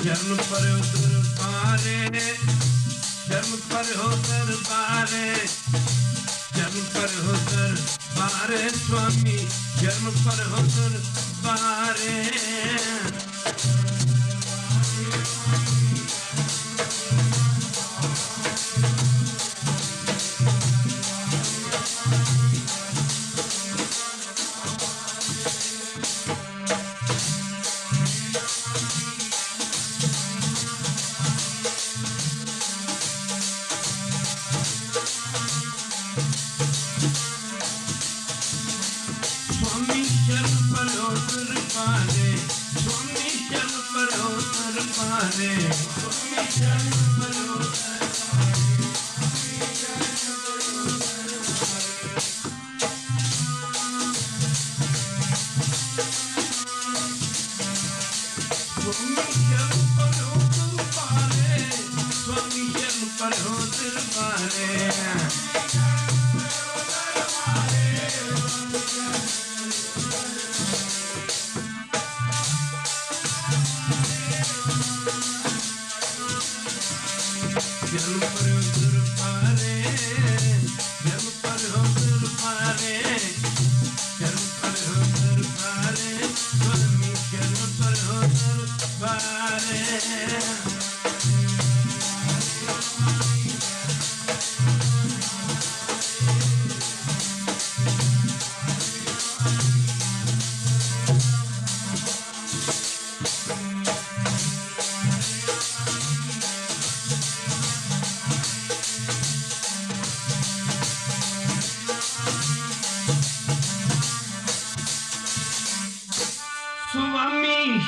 शरण पर दरबारे, शरण पर हो दरबारे, शरण पर हो दरबारे स्वामी, शरण पर हो दरबारे।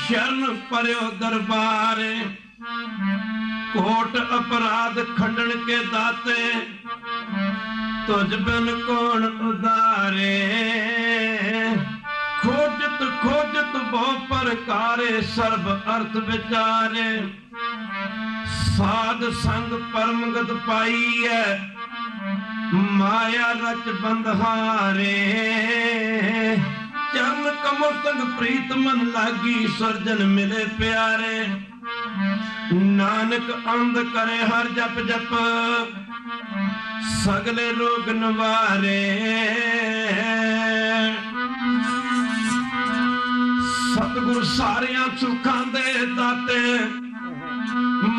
शरण पर्यो दरबारे, कोट अपराध खंडन के दाते, तुझ बिन कौन उदारे। खोजत खोजत बहु प्रकारे, सर्व अर्थ विचारे। साध संग परम गत पाई है, माया रच बंधहारे। चरण कमल संग प्रीत मन लागी, सर्जन मिले प्यारे। नानक अंध करे हर जप जप, सगले रोग निवारे। सतगुर सारियां सुखां दे दाते,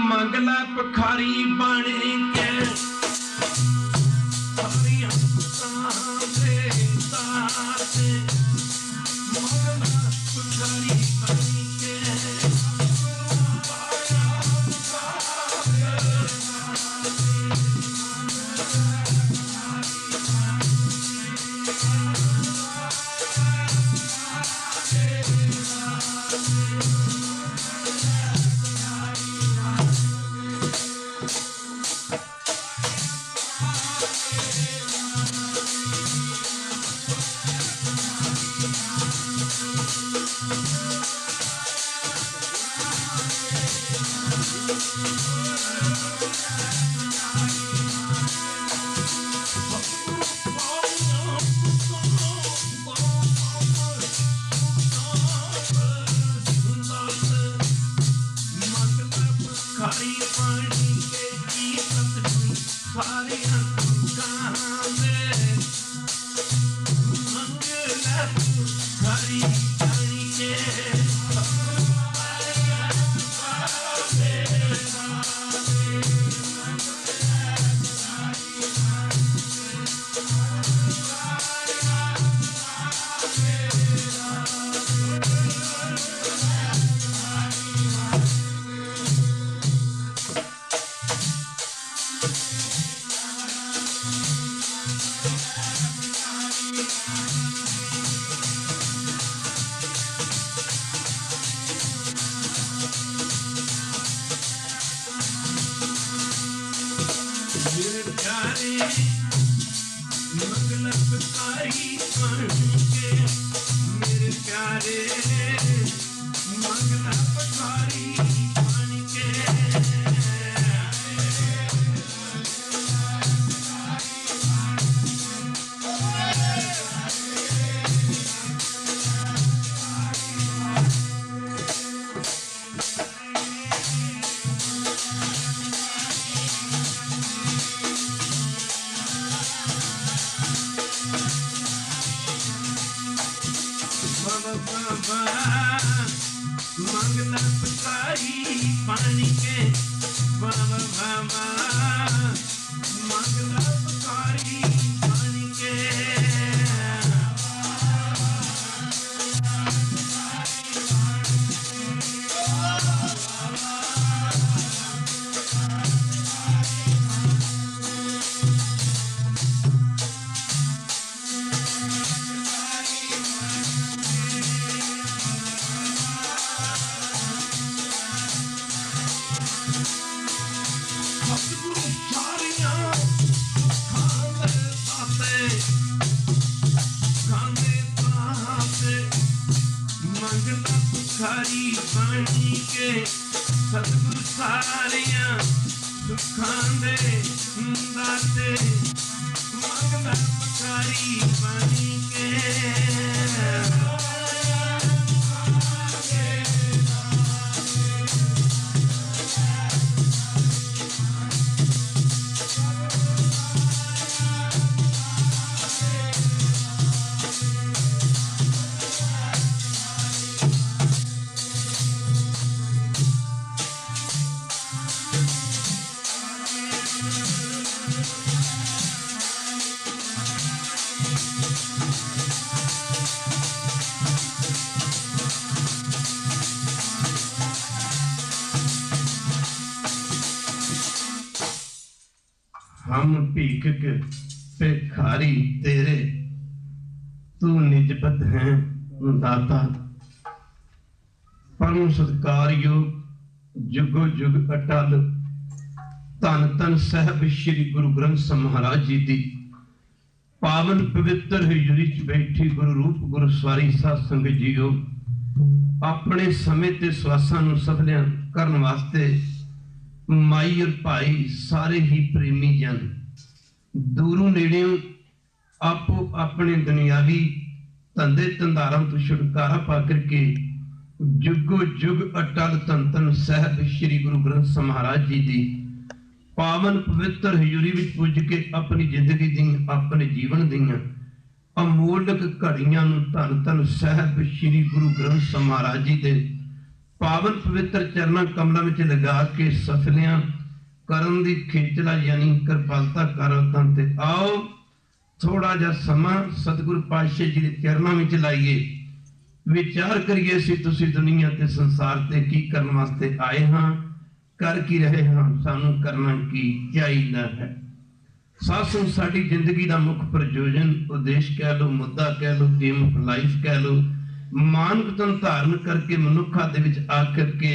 मंगला पखारी बाणी के। सारियां सुखां दे दाते, मंगला पुकारी पानी के बाबा बाबा मंगला पुकारी पानी के पानी के सतगुरु सारिया दुखां दे दाते मंगला पुकारी पानी के हम भीखक भिखारी तेरे तू निजबत है दाता परम सत्कार योग जुगो जुग अटल धन धन साहब श्री गुरु ग्रंथ साहिब महाराज जी दी पावन पवित्र हजूरी च बैठी गुरु रूप गुरु सवारी साध संगत जीओ अपने समय ते स्वासां नूं सफलियां करन वास्ते माई और भाई सारे ही प्रेमी जन दूरों नेड़ों आपो अपने दुनियावी धंधे धंधारों तो छुटकारा पा करके जुगो जुग अटल धन धन साहिब श्री गुरु ग्रंथ साहिब महाराज जी दी पावन पवित्र हजूरी विच पुज के अपनी जिंदगी दी अपने जीवन दीयां अमोलक घड़ियां नूं धन धन साहिब श्री गुरु ग्रंथ साहिब महाराज जी दे पावन पवित्र चरणा कमलों में लगा के सफलियां करन दी खेचला यानी कृपालता करतां ते आओ थोड़ा जा समा सतगुरु पातशाह जी दे चरणा में लाइए विचार करिए सी तुसी दुनिया ते संसार ते की करन वास्ते आए हां कर की रहे हां सानू करना की चाहिदा है सासू साडी जिंदगी दा मुख प्रयोजन उद्देश्य कह लो मुद्दा कह लो एम ऑफ लाइफ कह लो मानक तन धारण करके मनुखा दे विच आकर के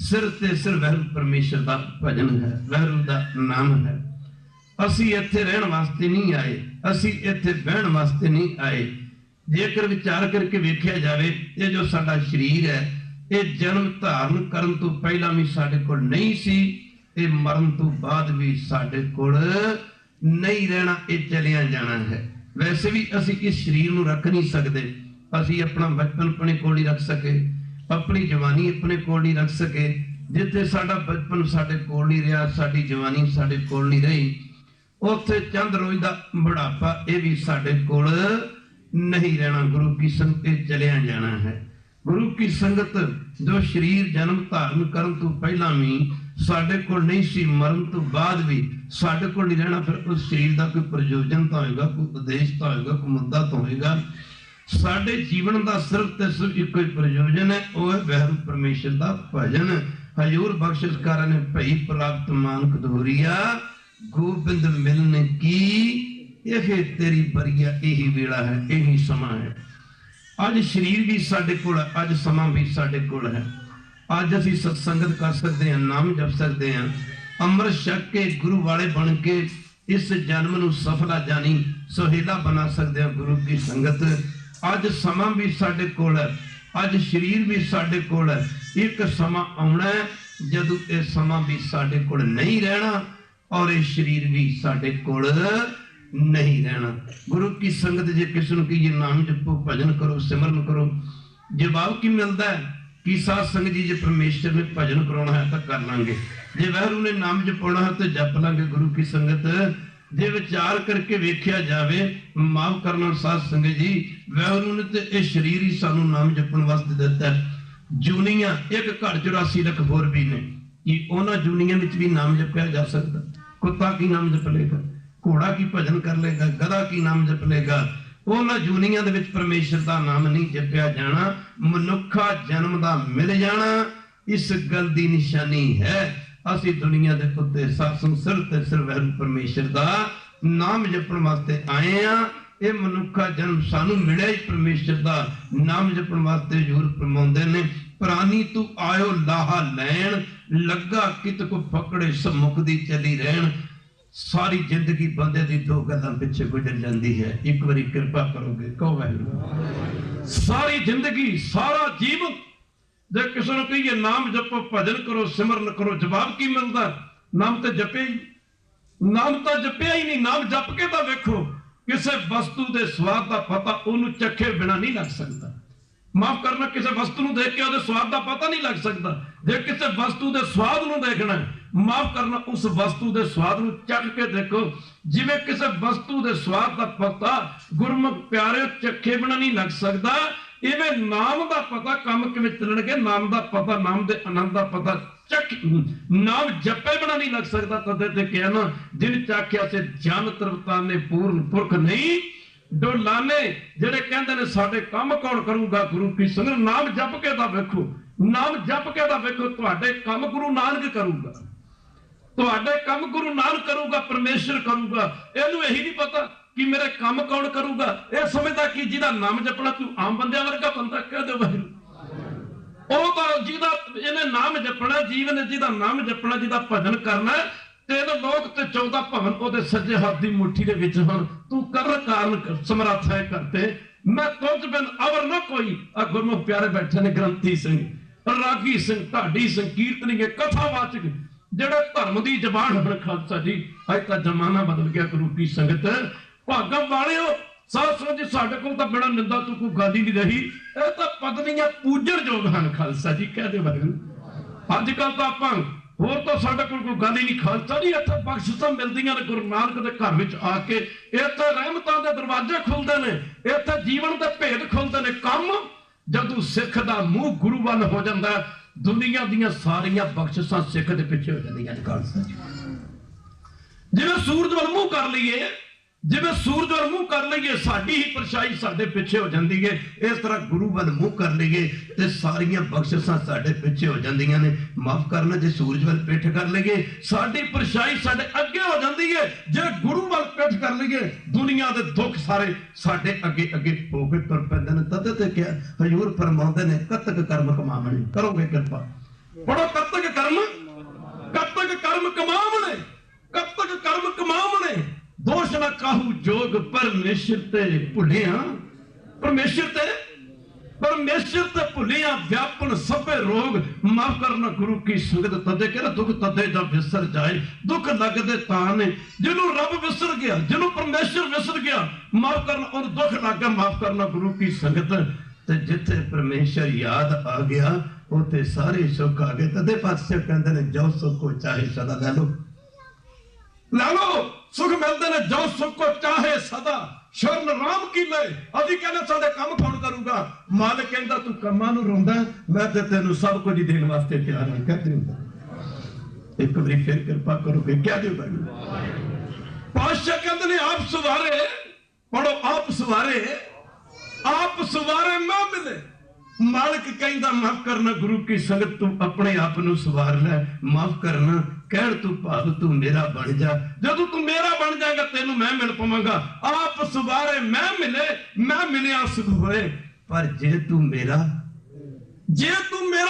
सिर ते सिर वैरू परमेश्वर दा भजन है वैरू दा नाम है असी इत्थे रहन वास्ते नहीं आए असी इत्थे बहन वास्ते नहीं आए जेकर विचार करके वेख्या जावे ये जो साडा शरीर है ये जन्म धारण करन तो पहला भी साडे कोल नहीं सी ये मरण तो बाद भी साडे कोल नहीं रहना ये चलिया जाना है वैसे भी असी इस शरीर नूं रख नहीं सकते असी अपना बचपन अपने कोल ही रख सके अपनी जवानी अपने कोल ही रख सके जिथे साडा बचपन साडे कोल नहीं रहा साडी जवानी साडे कोल नहीं रही उत्थे चंद रोज दा बुढ़ापा ये भी साडे कोल नहीं रहना गुरु की संगत चलिया जाना है गुरु की संगत जो शरीर जन्म धारण करन तो पहला भी साडे कोल नहीं सी मरण तो बाद भी साडे कोल नहीं रहना फिर उस शरीर का कोई प्रयोजन तो होएगा कोई उद्देश्य तो होएगा कोई मुद्दा तो होएगा साडे जीवन का सिर्फ ते सिर्फ एक ही प्रयोजन है वह है वैरू परमेश्वर का भजन हजूर बख्शिशकारा ने भई प्राप्त मानक दोहरिया गोबिंद मिलने की यह तेरी बरिया यही वेला है यही समा है अज शरीर भी साडे कोल अज समा भी साडे कोल है अज असी सत्संगत कर सकते हैं नाम जप सकते हैं अमृत छक के गुरु वाले बन के इस जन्म नूं सफला जानी सुहेला बना सकते हैं गुरु की संगत अज समा भी साडे कोल है अज शरीर भी साडे कोल है एक समा आउणा है जदों ये समा भी साडे कोल नहीं रहना और ये शरीर भी साडे कोल नहीं रहना गुरु की संगत जे किसी नूं कहिए नाम जपो भजन करो सिमरन करो जवाब की मिलता है कि साध संगत जी जे परमेश्वर ने भजन कराना है तो कर लांगे जे वैरू ने नाम जपाना है तो जप लांगे गुरु की संगत जे विचार करके वेख्या जावे, माफ करना साध संगत जी, वाहिगुरू ने ते इह शरीर ही सानू नाम जपण वास्ते दिता है। जूनियां एक घर 84 लाख होर भी ने, कि उन्हां जूनियां विच भी नाम जपया जा सकदा। कुत्ता की नाम जप लेगा, घोड़ा की भजन कर लेगा, गधा की नाम जप लेगा, उन्हां जूनियां दे विच परमेश्वर दा नाम नहीं जपया जाना। मनुखा जन्म दा मिल जाना इस गल दी निशानी है। असी दुनिया दे उत्ते सासों सिर ते सिर वाहिगुरू परमेश्वर दा नाम जपण वास्ते आए हां। ये मनुखा जन्म सानू मिलिया ही परमेश्वर दा नाम जपण वास्ते। हजूर फरमाउंदे ने, प्राणी तू आयो लाहा लैण, लगा कित को पकड़े सम्मुख दी चली रहन। सारी जिंदगी बंदे दी दो गल्लां पिछे गुजर जाती है। एक बारी कृपा करोगे, कहो वाहिगुरू। सारी जिंदगी सारा जीवन जे किसी ने कहिए नाम जपो, भजन करो, सिमरन करो, जवाब की मिलता? नाम तो जपे ही, नाम तो जपया ही नहीं। नाम जप के तो वेखो, किसी वस्तु के स्वाद का पता उन्होंने चखे बिना नहीं लग सकता। माफ करना, किसी वस्तु को देख के उसके स्वाद का पता नहीं लग सकता। जे किसी वस्तु के स्वाद को देखना, माफ करना, उस वस्तु के स्वाद को चख के देखो। जिवें किसी वस्तु के स्वाद का पता गुरमुख प्यारे चखे बिना नहीं लग सकता, इवें नाम का पता काम किवें चलणगे। नाम का पता, नाम के आनंद का पता चख नाम जपे बिना नहीं लग सकता। तदे ते कहा ना, जिन चाख्या से जन तरवताने पूर्ण पुरख नहीं डोलाने। जेड़े कहंदे ने साडे काम कौन करूगा, गुरु की संगत। नाम जप के दा वेखो, नाम जप के दा वेखो, तुहाडे काम गुरु नानक करूगा, तुहाडे काम गुरु नानक करूगा, परमेश्वर करूगा। इहनूं यही नहीं पता कि मेरे काम कौन करूगा। यह समझदा कि जिहदा नाम जपना तू आम बंदे वर्गा बंदा कह दे वाहिगुरू। ਉਹ ਤਾਂ ਜਿਹਦਾ ਇਹਨੇ ਨਾਮ ਜਪਣਾ, ਜੀਵ ਨੇ ਜਿਹਦਾ ਨਾਮ ਜਪਣਾ, ਜਿਹਦਾ ਭਜਨ ਕਰਨਾ, 3 ਲੋਕ ਤੇ 14 ਭਵਨ ਉਹਦੇ ਸੱਜੇ ਹੱਥ ਦੀ ਮੁੱਠੀ ਦੇ ਵਿੱਚ ਹਨ। ਤੂੰ ਕਰ ਕਾਰਨ ਸਮਰੱਥ ਹੈ ਕਰਤੇ, ਮੈਂ ਤੁਝ ਬਿਨ ਅਵਰ ਨਾ ਕੋਈ। ਆ ਗੁਰਮੁਖ ਪਿਆਰੇ ਬੈਠੇ ਨੇ, ਗ੍ਰੰਥੀ ਸਿੰਘ, ਰਾਗੀ ਸਿੰਘ, ਢਾਡੀ ਸਿੰਘ, ਕੀਰਤਨੀਏ, ਕਥਾਵਾਚਕ, ਜਿਹੜੇ ਧਰਮ ਦੀ ਜ਼ਬਾਨ ਹਨ। ਖਾਲਸਾ ਜੀ, ਅੱਜ ਤਾਂ ਜ਼ਮਾਨਾ ਬਦਲ ਗਿਆ ਗੁਰੂ ਕੀ ਸੰਗਤ। ਭਾਗਮ ਵਾਲਿਓ, साध संगत जी, साडे कोल तां बिना निंदा तो कोई गल ही नहीं रही। ये तां पत्नियां पूजण योग हैं। खालसा जी, कह दे वाहिगुरू। अजकल तां आपां होर तां साडे कोल कोई गल ही नहीं। खालसा जी, इत्थे बख्शिशां मिलदियां ने गुरु नानक दे घर विच आके। इत्थे रहमतां दे दरवाजे खुलदे ने, इत्थे जीवन दे भेद खुलदे ने। कम जदों सिख दा मूंह गुरु वल हो जांदा, दुनिया दीयां सारियां बख्शिशां सिख दे पिछे हो जांदियां। खालसा जी, जिवें सूरज वल मूंह कर लईए, जिवें सूरज वल मूंह कर लईए, साडी ही परछाई साडे पिछे हो जाती है। इस तरह गुरु वल मूंह कर लईए ते सारियां बख्शिशां साडे पिछे हो जांदियां ने। माफ करना, जे सूरज वल पिठ कर लईए, साडी परछाई साडे अगे हो जाती है। जे गुरु वल पिठ कर लईए, दुनिया दे दुख सारे साडे अगे अगे हो के तुर पैंदे ने। तद ते क्या हजूर फरमाउंदे ने, कतक कर्म कमावणे। करोगे कृपा, पढ़ो, कतक कर्म कमावणे, कतक कर्म कमावणे। दोष ना काहू जोग परमेश्वर ते भुलिया, परमेश्वर ते भुलिया, व्यापन सबे रोग। माफ करना, गुरु की संगत तदे कहना, दुख तदे जब विसर जाए। दुख लगदे तां ने जिन्हों रब विसर गया, जिन्हों परमेश्वर विसर गया, माफ करना, उन दुख लग गया। माफ करना, गुरु की संगत ते जिथे परमेश्वर याद आ गया, उथे सारे सुख आ गए। तदे पातशाह कहंदे ने, जो सुख को चाहे सदा ले लो, सुख मिलते ने। जो सुख को चाहे सदा शरण राम की ले। अभी कहना साडे काम कौन करूगा। मालिक कहंदा, तू कमां नूं रोंदा, मैं ते तैनूं सब कुछ देण वास्ते तैयार हां। कहते हो एक बारी फिर कृपा करोगे, क्या दे पातशाह कहंदे ने, आप सवारे, पढ़ो, आप सवारे मैं मिले। मालिक कहंदा, माफ करना, गुरु की संगत तू अपने आप नूं सवार ले। माफ करना, कह तू भाव तू मेरा बन जा। जदों तू मेरा बन जाएगा, तेनू मैं मिल पावांगा। आप सवारे मैं मिले, मैं मिलिया सुख होए। पर जे तू मेरा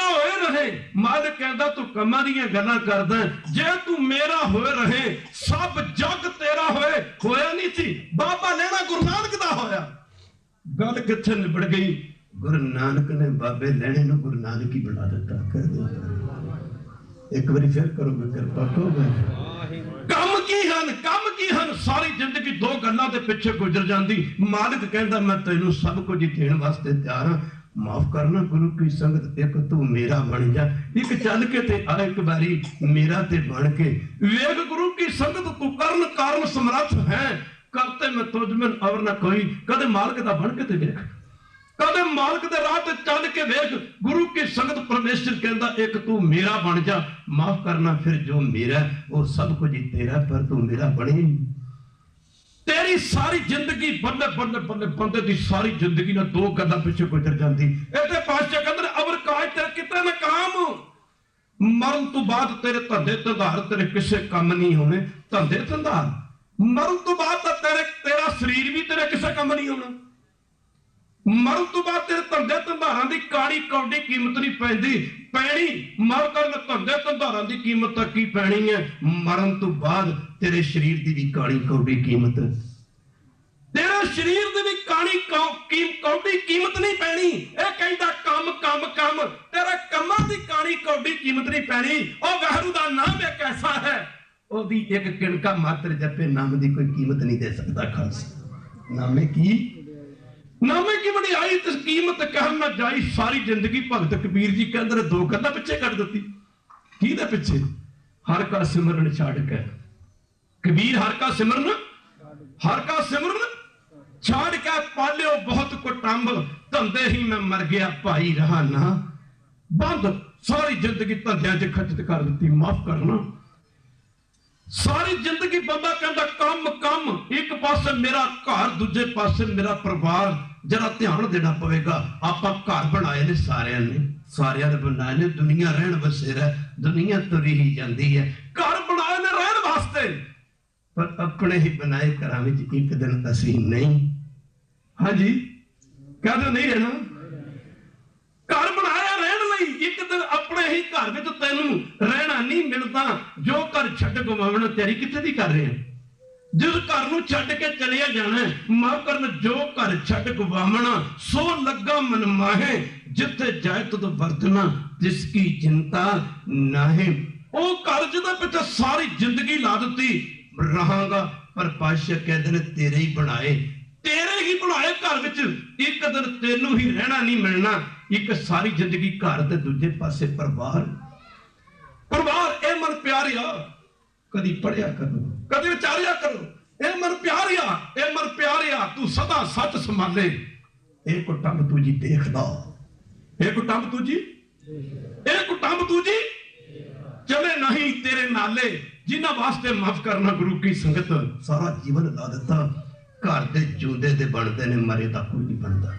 होए रहे, मालिक कहंदा, तू कमां दीयां गल्लां करदा। जे तू मेरा होए रहे, सब जग तेरा होए। होया नहीं सी, बाबा लेना गुरु नानक दा होया। गल कित्थे निबड़ गई। गुरु नानक ने बाबे लेने नूं गुरु नानक ही बना दिता। कह दो एक बारी फिर करोगे कृपा, कम की हन सारी जिंदगी दो गल्लां दे पिछे गुजर जाती। मालिक कहंदा, मैं तैनूं सब कुछ देण वास्ते तैयार हां। माफ करना, गुरु की संगत, एक तू मेरा बन जा। एक चल के ते आ, एक बारी मेरा ते बन के वेख। गुरु की संगत तू कर ਕਰਨ ਕਾਰਨ ਸਮਰੱਥ ਹੈ, ਕਰਤੇ ਮੈਂ ਤੁਝ ਮੈਂ ਅਵਰ ਨਾ ਕੋਈ। ਕਦੇ ਮਾਲਕ ਦਾ ਬਣ ਕੇ ਤੇ ਵੇਖ, ਕਦੇ ਮਾਲਕ ਦੇ ਰਾਹ ਤੇ ਚੱਲ ਕੇ ਵੇਖ। ਗੁਰੂ ਕੀ ਸੰਗਤ परमेश्वर कहता एक तू मेरा बन जा, माफ करना फिर जो मेरा वो सब कुछ ही तेरा, पर तू मेरा बने नहीं। तेरी सारी जिंदगी बल्ले बल्ले बल्ले बंदे दी सारी जिंदगी ना दो गल्लां पिछे गुजर जाती। इहदे पातशाह कहंदे अवर काज तेरे किते नाकाम, मरण तो बाद तेरे धंधे धंधार तेरे किसे काम नहीं होने। धंधे धंधार मरण तो बाद तेरा शरीर भी तेरे किसे काम नहीं होना। मरण तो बाद तेरे धंधे धंधारां दी काड़ी कौडी कीमत नहीं पैनी। मर कर धंधे धंधारां दी कीमत तक की पैनी है, मरण तो बाद तेरे शरीर की भी काड़ी कौडी कीमत, तेरे शरीर की भी काड़ी कौडी कीमत नहीं पैनी। यह कहता कम कम कम, तेरे कमां दी काड़ी कौडी कीमत नहीं पैनी। और वाहिगुरू दा नाम एक ऐसा है, ओदी एक किणका मात्र जपे नाम की कोई कीमत नहीं दे सकता। खालसा नामे की नामे की वडियाई ते कीमत कहन ना जाई। सारी जिंदगी भगत कबीर जी कहंदे दो गल्लां पिछे कट दित्ती। किहदे पिछे? हर का सिमरन छड़ के। कबीर हर का सिमरन छड़ के पालियो बहुत कुटंब, धंधे ही मैं मर गया भाई रहा ना बंद। सारी जिंदगी धंधियां च खचत कर दी। माफ करना सारी जिंदगी बंदा कहता कम कम, एक पासे मेरा घर दूजे पासे मेरा परिवार। जरा ध्यान देना पवेगा। आपां घर बनाए ने सारियां ने बनाए ने। दुनिया रहन बसेरा, दुनिया तुरी ही जाती है। घर बनाए ने रहन वास्ते, पर अपने ही बनाए घरां विच एक दिन असीं नहीं। हाँ जी कहते नहीं रहना। घर बनाया रहन लई, एक दिन अपने ही घर विच तैनूं रहना नहीं मिलता। जो घर छड्ड गवावण तैयारी कित्थे दी कर रहे हैं? जिस घर नूं छड्ड के चलिया जाना, माफ करन जो घर छड्ड गवावणा सो लगा मन माहे। जिथे जाए तुद वर्तना जिसकी चिंता नाहे। ओ घर जिहदे पिछे सारी जिंदगी ला दित्ती रहांगा, पर पातशाह कहदे ने तेरे ही बनाए घर विच एक दिन तेनू ही रहना नहीं मिलना। एक सारी जिंदगी घर ते दूजे पासे परिवार। ए मन प्यारिया कदी पढ़िया करो, कदी विचारिया करो। ए मन प्यारिया तू सदा सच संभाले। ए कुटंब तुझी देखदा, ए कुटंब तुझी चले नहीं तेरे नाले। जिन्हां वास्ते माफ करना गुरु की संगत सारा जीवन ला दिता। घर दे जूंदे दे बनदे ने, मरे दा कोई नहीं बनदा।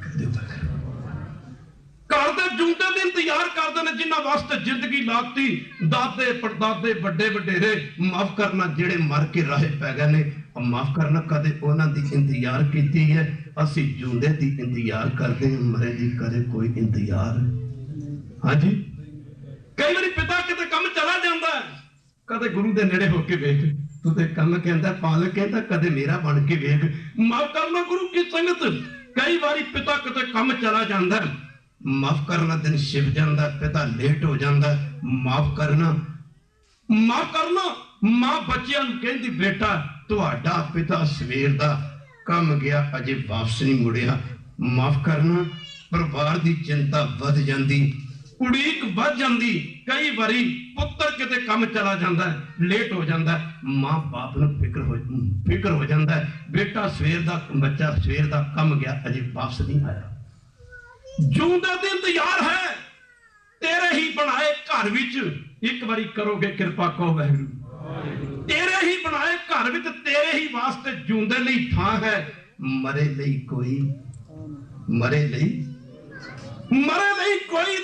घर दे जूंदे दे इंतजार करदे ने जिन्हां वास्ते जिंदगी लाती। दादे परदादे बड़े वडेरे माफ करना जेड़े मर के राहे पै गए ने। माफ करना कदे उन्हां दी इंतजार कीती है? असीं जूंदे दी इंतजार करदे हैं, मरे दी कदे कोई इंतजार। हाँ जी कई बारी पिता किते काम चला जांदा है, कदे गुरु दे नेड़े होके वेख तू ते काम कहता पालक कहता कदे मेरा बन के वेख। माफ करना गुरु की संगत कई बारी पिता किते काम चला जांदा है, माफ करना दिन शिव जांदा, पिता लेट हो जांदा। माफ करना मां बच्चियां नूं कहंदी बेटा तुहाडा पिता सवेर दा काम गया अजे वापस नहीं मुड़िया। माफ करना परिवार की चिंता वध जांदी, उड़ीक वध जांदी। कई बारी पुत्र किते काम चला जांदा है, लेट हो जांदा है, मां बाप नूं फिक्र हो जांदा है बेटा सवेर दा बच्चा सवेर दा काम गया अजे वापस नहीं आया। जूंदे दी इंतजार है तेरे ही बनाए घर विच। एक बारी करोगे कृपा कहो वाहिगुरू। तेरे ही बनाए घर विच तेरे ही वास्ते जूंदे लई थां है। मरे लई कोई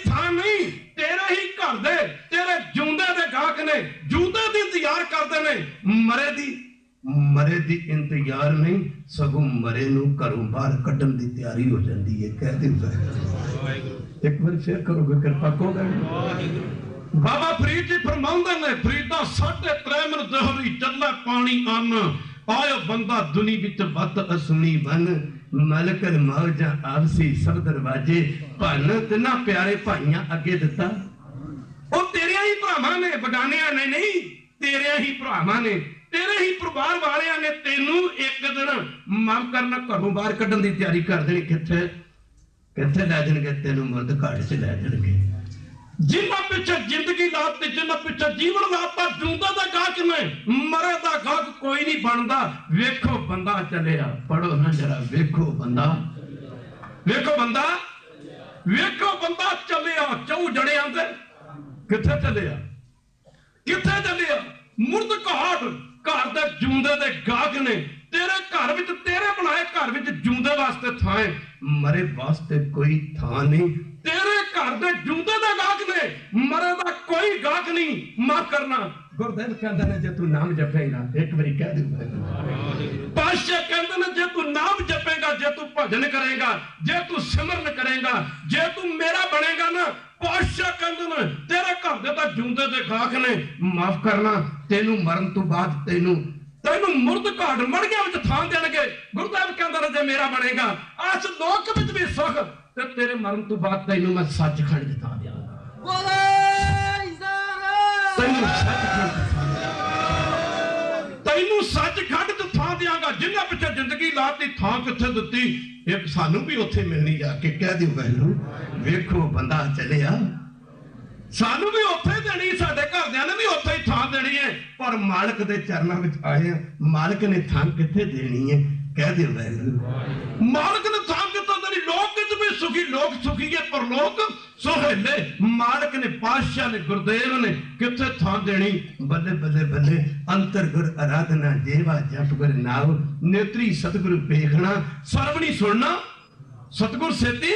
थां नहीं। तेरे ही घर दे तेरे जूंदे दे गाहक ने, जूंदे दी इंतजार करदे ने, मरे दी इंतजार नहीं सगों मरे नूं घरों बाहर कड्ढण दी तैयारी हो जाती है। कह दे एक बार फिर करोगे कृपा को। बाबा फरीद जी फरमाउंदे ने फरीदा 3.5 मन दोहरी चला पानी अन्न आयो बंदा दुनी विच वत असुनी बन। मलकल मौजा आपसी सब दरवाजे भन तिना प्यारे भाइयां अगे दिता। ओ तेरे ही भरावां ने, बगानियां ने नहीं, तेरे ही भरावां ने, तेरे ही परिवार वालियां ने तेनू एक दिन माफ करना घरों बाहर कड्ढण दी तैयारी कर देनी। किथे लै जाणगे तेनू मुर्द घाट च लै जाणगे। जिन्हां पिछे जिंदगी लाती, जिन्हां पिछे जीवन लाता, जूंदा दा गाहक ने, मरे दा गाहक कोई नहीं बनता। वेखो बंदा चलिया, पढ़ो ना जरा, वेखो बंदा, वेखो बंदा, वेखो बंदा चलिया। चौ जड़े आंदे किथे चलिया, किथे चलिया? मुर्द घाट, घर दे जूंदे दे गाहक ने। तेरे घर विच, तेरे बनाए घर विच जूंदे वास्ते थां है, मरे वास्ते कोई थां नहीं। तेरे घर दे जूंदे दे गाहक ने, मरे दा कोई गाहक नहीं। माफ करना, गुरदेव कहंदे ने जे तू नाम जपेगा, एक बारी कह दे पातशाह कहंदे ने जे तू नाम जपेगा, जे तू भजन करेगा, जे तू सिमरन करेगा, जे तू मेरा बनेगा ना, पातशाह कहंदे ने तेरे घर दे तां जूंदे दे गाहक ने। माफ करना, तेनू मरण तो बाद तेनू तेनू मुर्द घाट मड़ियां विच थां देणगे। गुरदेव कहंदे ने जे मेरा बनेगा, अस लोक विच भी सुख, ते तेरे मरण तो बाद तेनू मैं सचखंड च थां देवांगा। तेनू सचखंड च थां देवांगा। जिन्हां पिछे जिंदगी लाती थां किथे दित्ती, एक सानू भी उत्थे मिलनी, जाके कह दिओ वैलू वेखो बंदा चलिया। सानू भी उत्थे देनी, साडे घरदियां ने भी उत्थे ही थां देनी है। पर मालिक दे चरनां विच आए हैं, मालिक ने थां किथे देनी है? कह दिओ वैलू मालिक ने थां किथे देनी? लोक विच भी सुखी, लोक सुखी है पर लोक सुहेले। मालिक ने, पातशाह ने, गुरदेव ने किथे थां देनी? बल्ले बल्ले बल्ले, अंतर गुर आराधना, जेवा जप गुर नाव, नेत्री सतगुरु पेखना, सरवणी सुनना, सतगुर सेती,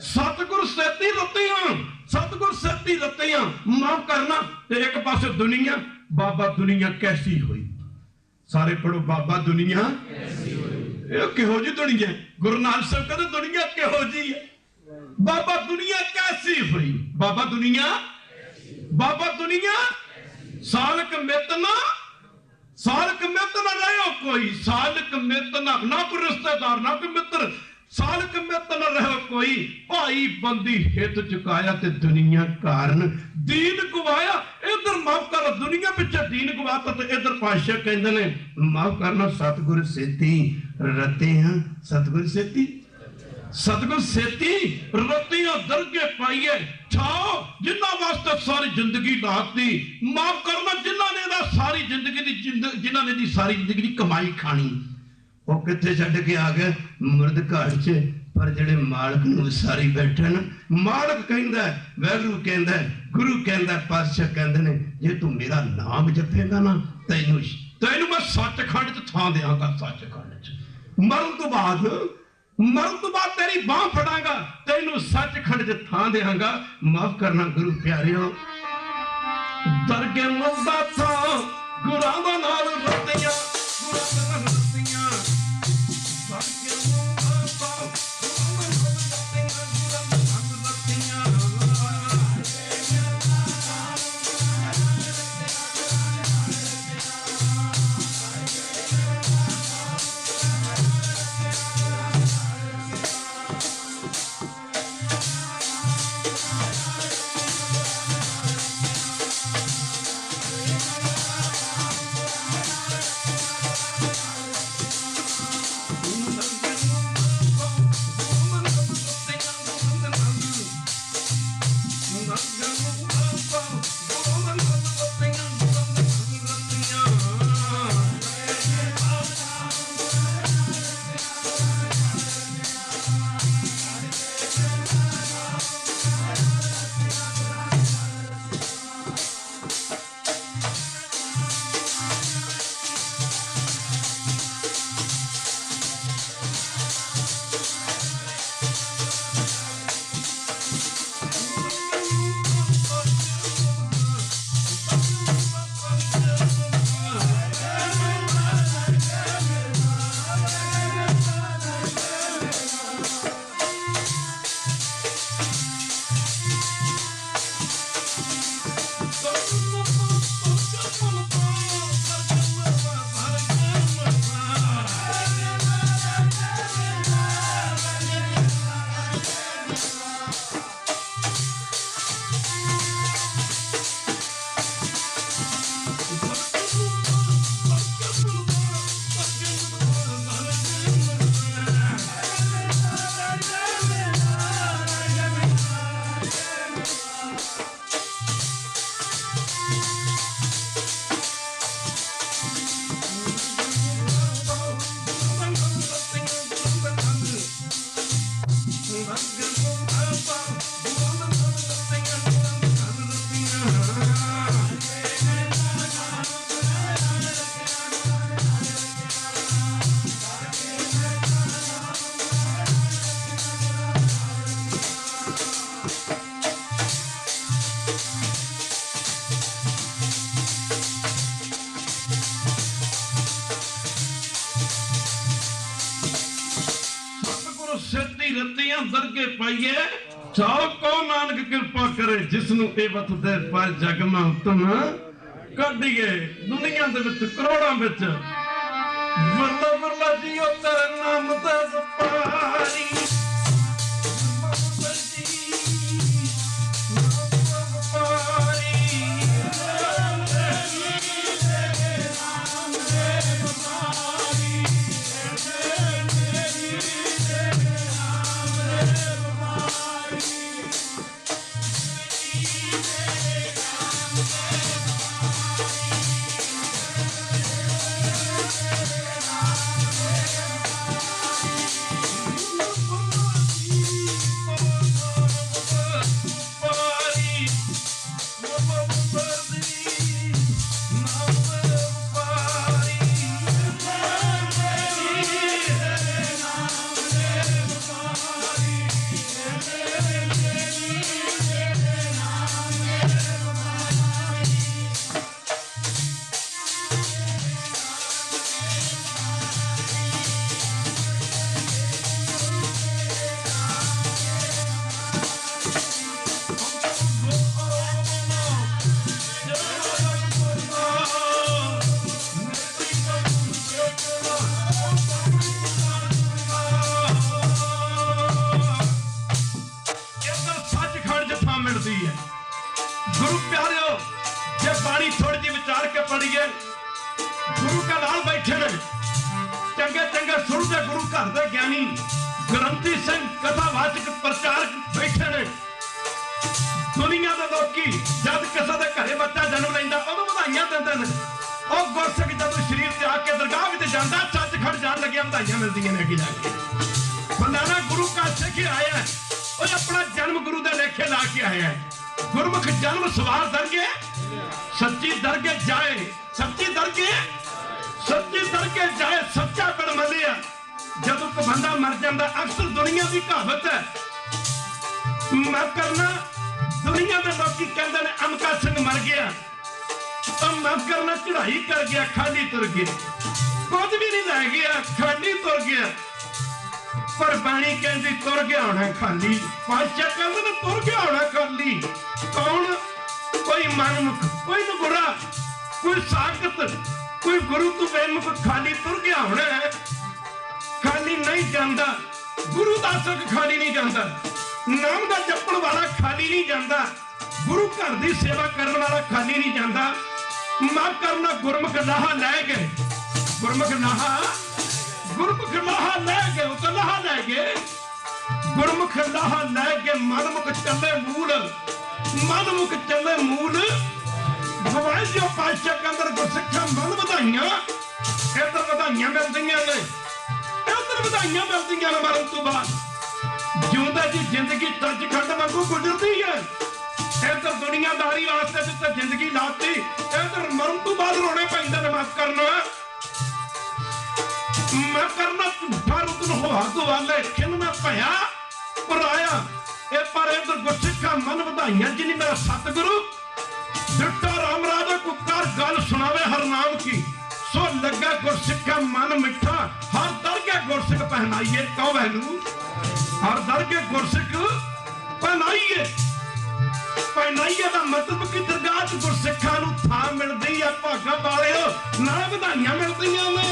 सतगुर सेती रत्तियां, सतगुर सेती रत्तियां। माफ करना, ते एक पासे दुनिया, बाबा दुनिया कैसी हुई? सारे पढ़ो, बाबा दुनिया कैसी हुई? किहो जी दुनिया? गुरु नानक साहब कहते दुनिया किहो जी है? बाबा दुनिया कैसी हुई? बाबा दुनिया, बाबा दुनिया सालक मितना, सालक मित न रहो कोई, सालक मित ना कोई रिश्तेदार, ना कोई मित्र, सालक मित न रहो कोई। भाई बंदी हित चुकाया ते दुनिया कारण दीन गवाया। इधर माफ कर, दुनिया पिछे दीन गवाता, ते इधर पातशाह कहंदे ने माफ करना, सतगुर सेती रते हैं, सतगुर सेती, सतगुर सेती रत्तियां दरगे पाइए छाओ। जिन्हां वास्ते सारी जिंदगी लाती, माफ करना, जिन्हां ने सारी जिंदगी दी, जिन्हां ने दी सारी जिंदगी दी कमाई खानी, वो किथे छड्ड के आ गए? मुर्द घाट च। पर जेड़े मालिक नूं विसारी बैठे न, मालिक कहंदा, वैगुरू कहंदा, गुरु कहंदा, पातशाह कहंदे ने जे तू मेरा नाम जपेगा ना, तैनू तैनू मैं सचखंड च थां देवांगा। सचखंड च मरण तो बाद, मरण तो बाद तेरी बांह फड़ांगा, तैनू सचखंड च थां देवांगा। माफ करना गुरु प्यारिओ, दरगे मज़ा था गुरां दा नाल रत्तियां, गुरां दा नाल रत्तियां, दरगे मज़ा था गुरां दा नाल रत्तियां, गुरां दा नाल रत्तियां। सेती रत्तियां दरगे पाइए चाओ को नानक कृपा करे जिसनू ए वत दे पर जग में उत्तम कढिए दुनिया दे विच करोड़ां विच वरला वरला जियो तेरे नाम ते वपारी गुरु प्यारियो जे बाणी थोड़ी जी विचार के पढ़िए गुरु के नाल बैठे ने चंगे चंगे सुरते गुरु घर दे ज्ञानी ग्रंथी सिंह कथावाचक प्रचारक बैठे ने दुनिया दे लोकी जब किसी दे घरे बच्चा जन्म लैंदा उदों बधाइयां दिंदे ने और गुरसिख जब शरीर ते आके दरगाह विच जांदा सचखंड जान लग्या बधाइयां मिलदियां ने अगे जाके फलाना गुरु का सिख आया और अपना जन्म गुरु दे लेखे ला के आया है गुरमुख जन्म सवार दरगे सच्ची दरगे जाए सच्ची दरगे जाए सच्चा पिंड मलिया जदों कोई बंदा मर जाता अक्सर दुनिया की कहावत है मैं करना दुनिया के लोग कहते हैं अमका सिंह मर गया तो मैं करना चढ़ाई कर गया खाली तुर गया कुछ भी नहीं लै गया खाली तुर गया पर बाणी कहती तुर गया होना खाली पातशाह कहते तुर गया होना खाली कौन कोई मनमुख कोई नगुरा कोई साकत कोई गुरु तू बेमुख खाली तुर गया होना है खाली नहीं जाता गुरु का सिख खाली नहीं जाता नाम का जपण वाला खाली नहीं जाता गुरु घर की सेवा करने वाला खाली नहीं जाता मैं करना गुरमुख लाहा लै गए गुरमुख लाहा लै गए उस लाहा लै गए गुरमुख लाहा लै गए मनमुख चले मूल मनमुख चले मूल गवाए जो पातशाह के अंदर गुरसिखा मन बधाइयां इधर बधाइयां मिलदियां ने इधर बधाइयां मिलदियां ने मरन तो बाद जिंदा जी जिंदगी सचखंड वांगू गुजरती है इधर दुनियादारी वास्ते जिथे जिंदगी लाती इधर मरन तो बाद रोने पैंदे ने माफ करना मैं करना झूठा रुदन होआ दुआले खिन में भया पराया ए पर इधर गुरसिखा मन बधाइयां जिनी मेरा सतगुरु डिट्टा राम राजा कुकर गल सुनावे हर नाम की सो लगा गुरसिखा मन मिठा हर दरगे गुरसिख पहनाइए कहो वैलू हर दरगे गुरसिख पहनाइए का मतलब कि दरगाह च गुरसिखा नूं थां मिलदी है भागा वाले ना बधाइयां मिलदियां ने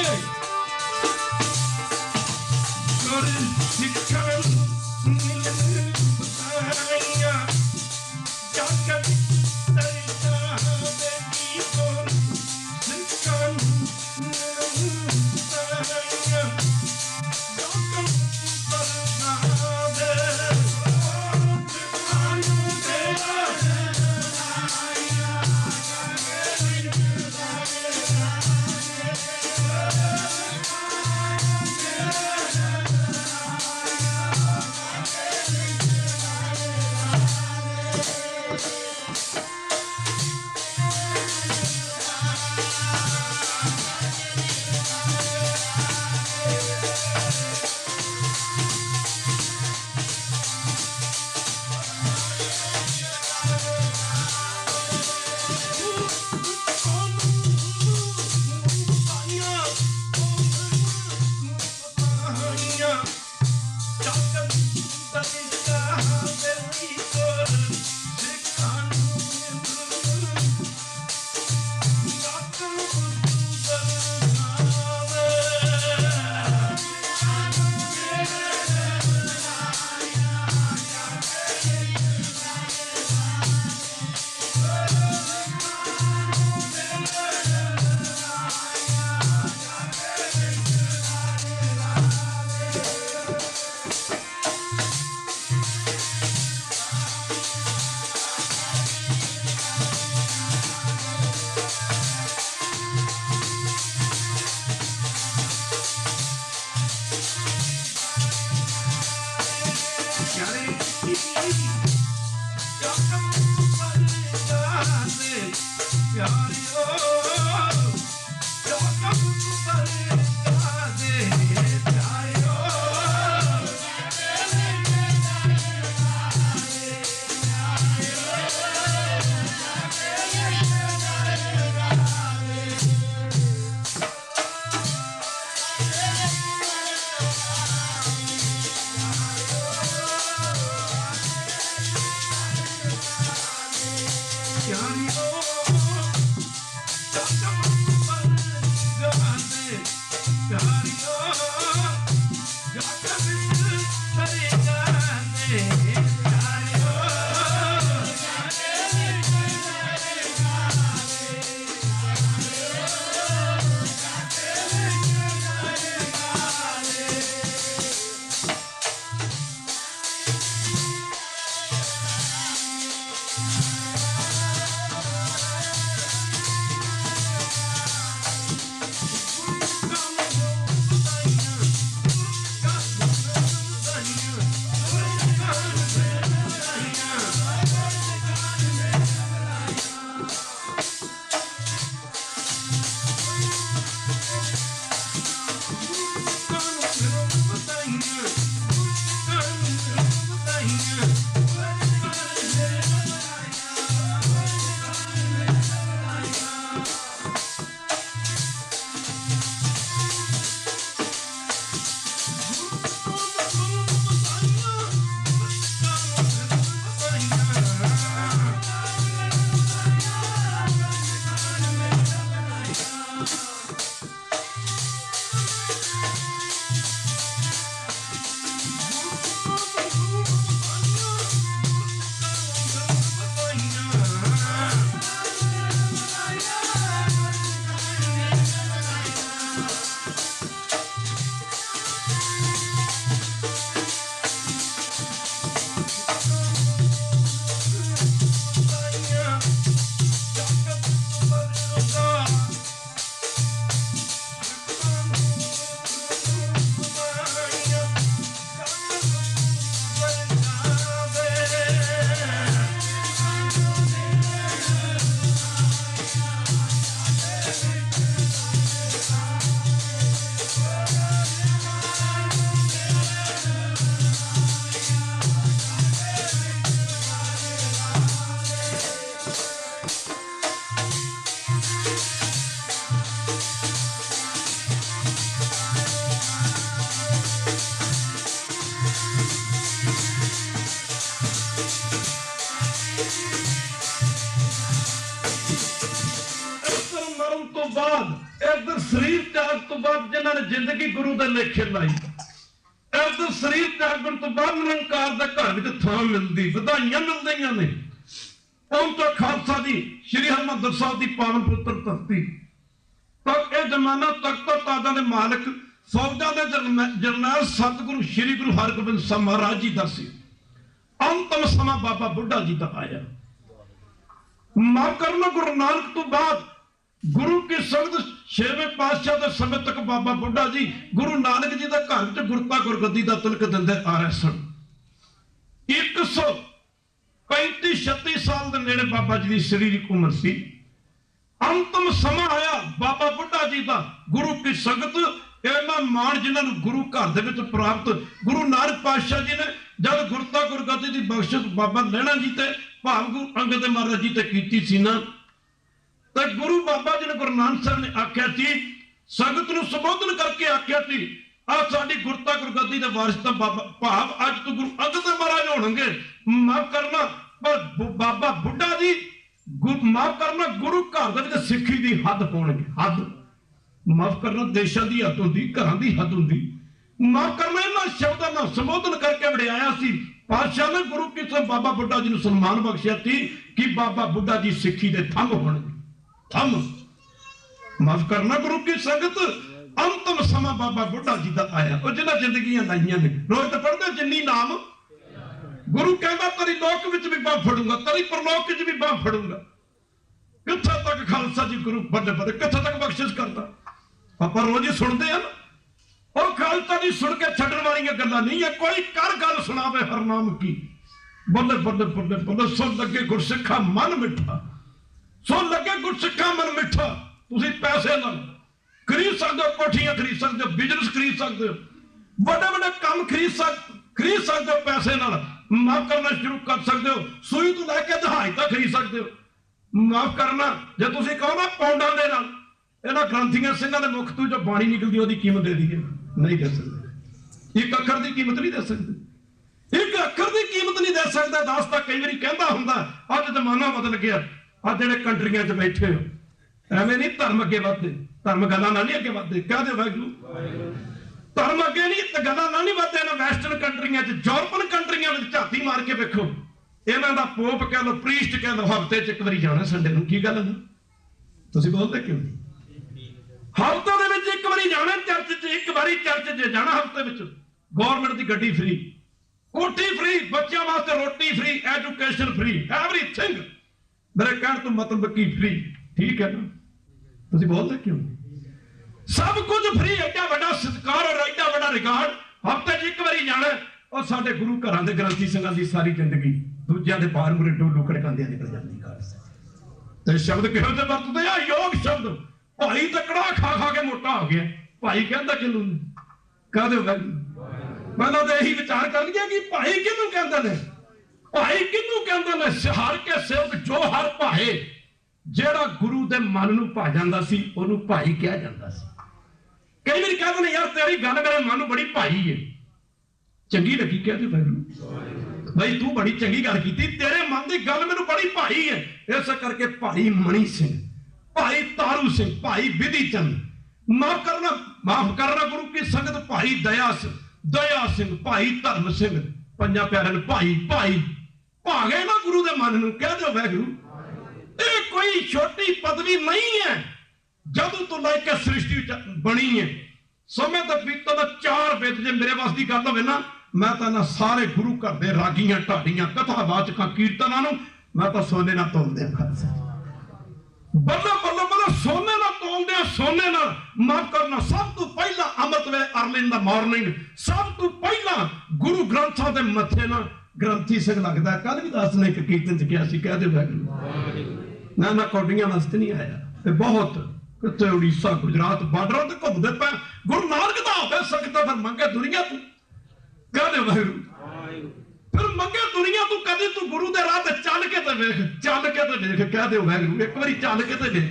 शरीर त्याग तो बाद जिन्होंने जिंदगी गुरु के लेखे लाई, इधर शरीर त्यागन तो बाद निरंकार के घर में थां मिलती, बधाइयां मिलदियां ने। पहुंचा खालसा जी श्री हरमंदर साहब की पावन पुत्र धरती तक यह जमाना तख्त ताजा के मालिक फौजा के जरनैल सतगुरु श्री गुरु हरगोबिंद साहब महाराज जी का सी। अंतिम समा बाबा बुढ़ा जी का आया। मां करना गुरु नानक तो बाद गुरु की संगत छेवें पातशाह के समय तक बाबा बुढ़ा जी गुरु नानक जी का घर च गुरता गुरगद्दी का तिलक दिंदे आ रहे सन। 135-36 साल के नेड़े बाबा जी की शरीरिक उम्र सी। अंतिम समा आया बाबा बुढ़ा जी का गुरु की संगत इन्ना मान जिन्होंने गुरु घर दे विच प्राप्त गुरु नानक पातशाह जी ने जब गुरता गुरगद्दी की बख्शिश बाबा लैणा जी ते भाव गुरु अंगद महाराज जी ते कीती सी ना, तो गुरु बाबा जी ने गुरु नानक साहब ने आख्या सी संगत नूं संबोधन करके आख्या सी आ साडी गुरता गुरगद्दी दे वारिस तां बाबा भाव अज तो गुरु अंगद महाराज होणगे। माफ करना पर बाबा बुढ़ा जी माफ करना गुरु घर दे विच सिੱਖੀ दी हद होणगे। हद माफ करना देशां दी हद हुंदी, घरां दी हद हुंदी। माफ करना इन्हां शब्दां नाल संबोधन करके वड़ाया सी। पातशाह ने गुरु की बाबा बुढ़ा जी नूं सन्मान बख्शिया सी कि बाबा बुढ़ा जी सिੱਖੀ दे थंब होणगे। थम माफ करना गुरु की संगत अंतिम समा बाबा बुढ़ा जी का आया। और जिन्हें जिंदगियां लाइया ने रोज तो पढ़ते जिन्नी नाम गुरु कहता तेरी लोक विच भी बाह फड़ूंगा, तेरी परलोक विच भी बाह फड़ूंगा। कित्थे तक खालसा जी गुरु बड़े बड़े कित्थे तक बख्शिश करता पापा रोज ही सुनते हैं। और खालसा जी सुन के छड्डण वालियां गल्लां नहीं है। कोई कर गल सुनावे हर नाम की बल्ले बल्ले बल्ले बल्ले सुन लगे गुरसिखा मन मिठा, सुन लगे गुरसिखा मन मिठा। तुसीं पैसे नाल खरीद सकते हो, कोठियां खरीद सकते हो, बिजनेस खरीद सकते हो, बड़े बड़े काम खरीद सकते हो पैसे नाल। माफ करना शुरू कर सकते हो, सूई तो लैके दहाई तक खरीद सकते हो। माफ करना जे तुसीं कहो ना पौंडां दे नाल इन्हां ग्रंथियां सिंहां दे मुख तों जो बाणी निकलदी ओहदी कीमत दे दईए, नहीं दे सकते। एक अखर की कीमत नहीं दे सकते, एक अखर की कीमत नहीं दे सकता। दास तां कई वारी कहंदा हुंदा अज जमाना बदल गया। आ जिहड़े कंट्रियां च बैठे हो एवें नहीं धर्म अगे वधदे। धर्म गल्लां नाल नहीं अगे वधदे। कह दे वाहिगुरू, धर्म अगे नहीं ते गल्लां नाल नहीं वधदे। इन्हां वैसटर्न कंट्रियां च, यूरोपन कंट्रियां में झाती मार के वेखो, इन्हां दा पोप कह लो, प्रीस्ट कह लो, हफ्ते च एक बारी जाना संडे नूं। की गल है, तुसीं बोलदे क्यों नहीं? हफ्ते दे विच एक बारी जाना चर्च च, एक बारी चर्च च जाना हफ्ते विच। गवर्नमेंट की गड्डी फ्री, कोठी फ्री, बच्चों वास्ते रोटी फ्री, एजुकेशन फ्री, एवरीथिंग। मेरे कहने तो मतलब की फ्री, ठीक है ना? तुसीं बोलदे क्यों? सब कुछ फ्री, एडा बड़ा सत्कार और एडा बड़ा रिकॉर्ड। हफ्ते च एक बारी जाना। और साडे गुरु घरां दे ग्रंथी सिंघां दी सारी जिंदगी दूजियां दे बाहर मुरे डोलू खड़कांदे निकल जांदी। ते शब्द किहो जे वरतदे आ, योग शब्द। भाई तकड़ा खा खा के मोटा हो गया, भाई कहता किनू? कह दो पहला तो यही विचार कर लिया कि भाई किनू कहते हैं, भाई किनू कहते हैं? हर के सेवक जो हर भाए, जेड़ा गुरु दे मन नूं भा जांदा सी ओनू भाई कहा जांदा सी। कई बार कहते हैं यार तेरी गल मेरे मन नूं बड़ी भाई है, चंगी लगी? कहते भाई तू बड़ी चंगी गल की, तेरे मन की गल मैनूं बड़ी भाई है। इस करके भाई मणि सिंह, भाई तारू सिंह, भाई विधि चंद, माफ करना गुरु की संगत, भाई दया सिंह, भाई धर्म सिंह, पंजा प्यारे भाई भाई भागे ना गुरु दे मन नूं। कह दो वाहिगुरू, ये कोई छोटी पदवी नहीं है। जदों तो लेके सृष्टि बनी है, समय तक बीतों दा 4 वेद जे मेरे वास की गल होवे ना, मैं तो ना सारे गुरु घर दे रागियां, ढाडियां, कथावाचकां, कीर्तनां नूं मैं तो सोने ना तोलदे खालसा। बल्ला बल्ला बल्ला सोने ना तोलदे, सोने ना। माफ करना, सब तो पहला अमृत वे अर्ली इन द मॉर्निंग, सब तो पहला गुरु ग्रंथां दे मथे ना ग्रंथी सिंह लगदा। कल भी दस ने एक कीर्तन च किया सी, कह दे वाहिगुरू। ना कौडियां वास्ते नहीं आया, ते बहुत किते उड़ीसा गुजरात बार्डर ते घुमदे पे। गुरु नानक दा होवे सकदा, फिर मंगे दुनिया तू। कह दे वाहिगुरू, फिर मंगे दुनिया तू। कदी तू गुरु दे राह ते चल के ते वेख, चल के ते वेख। कह दे वाहिगुरू, एक बारी चल के ते वेख।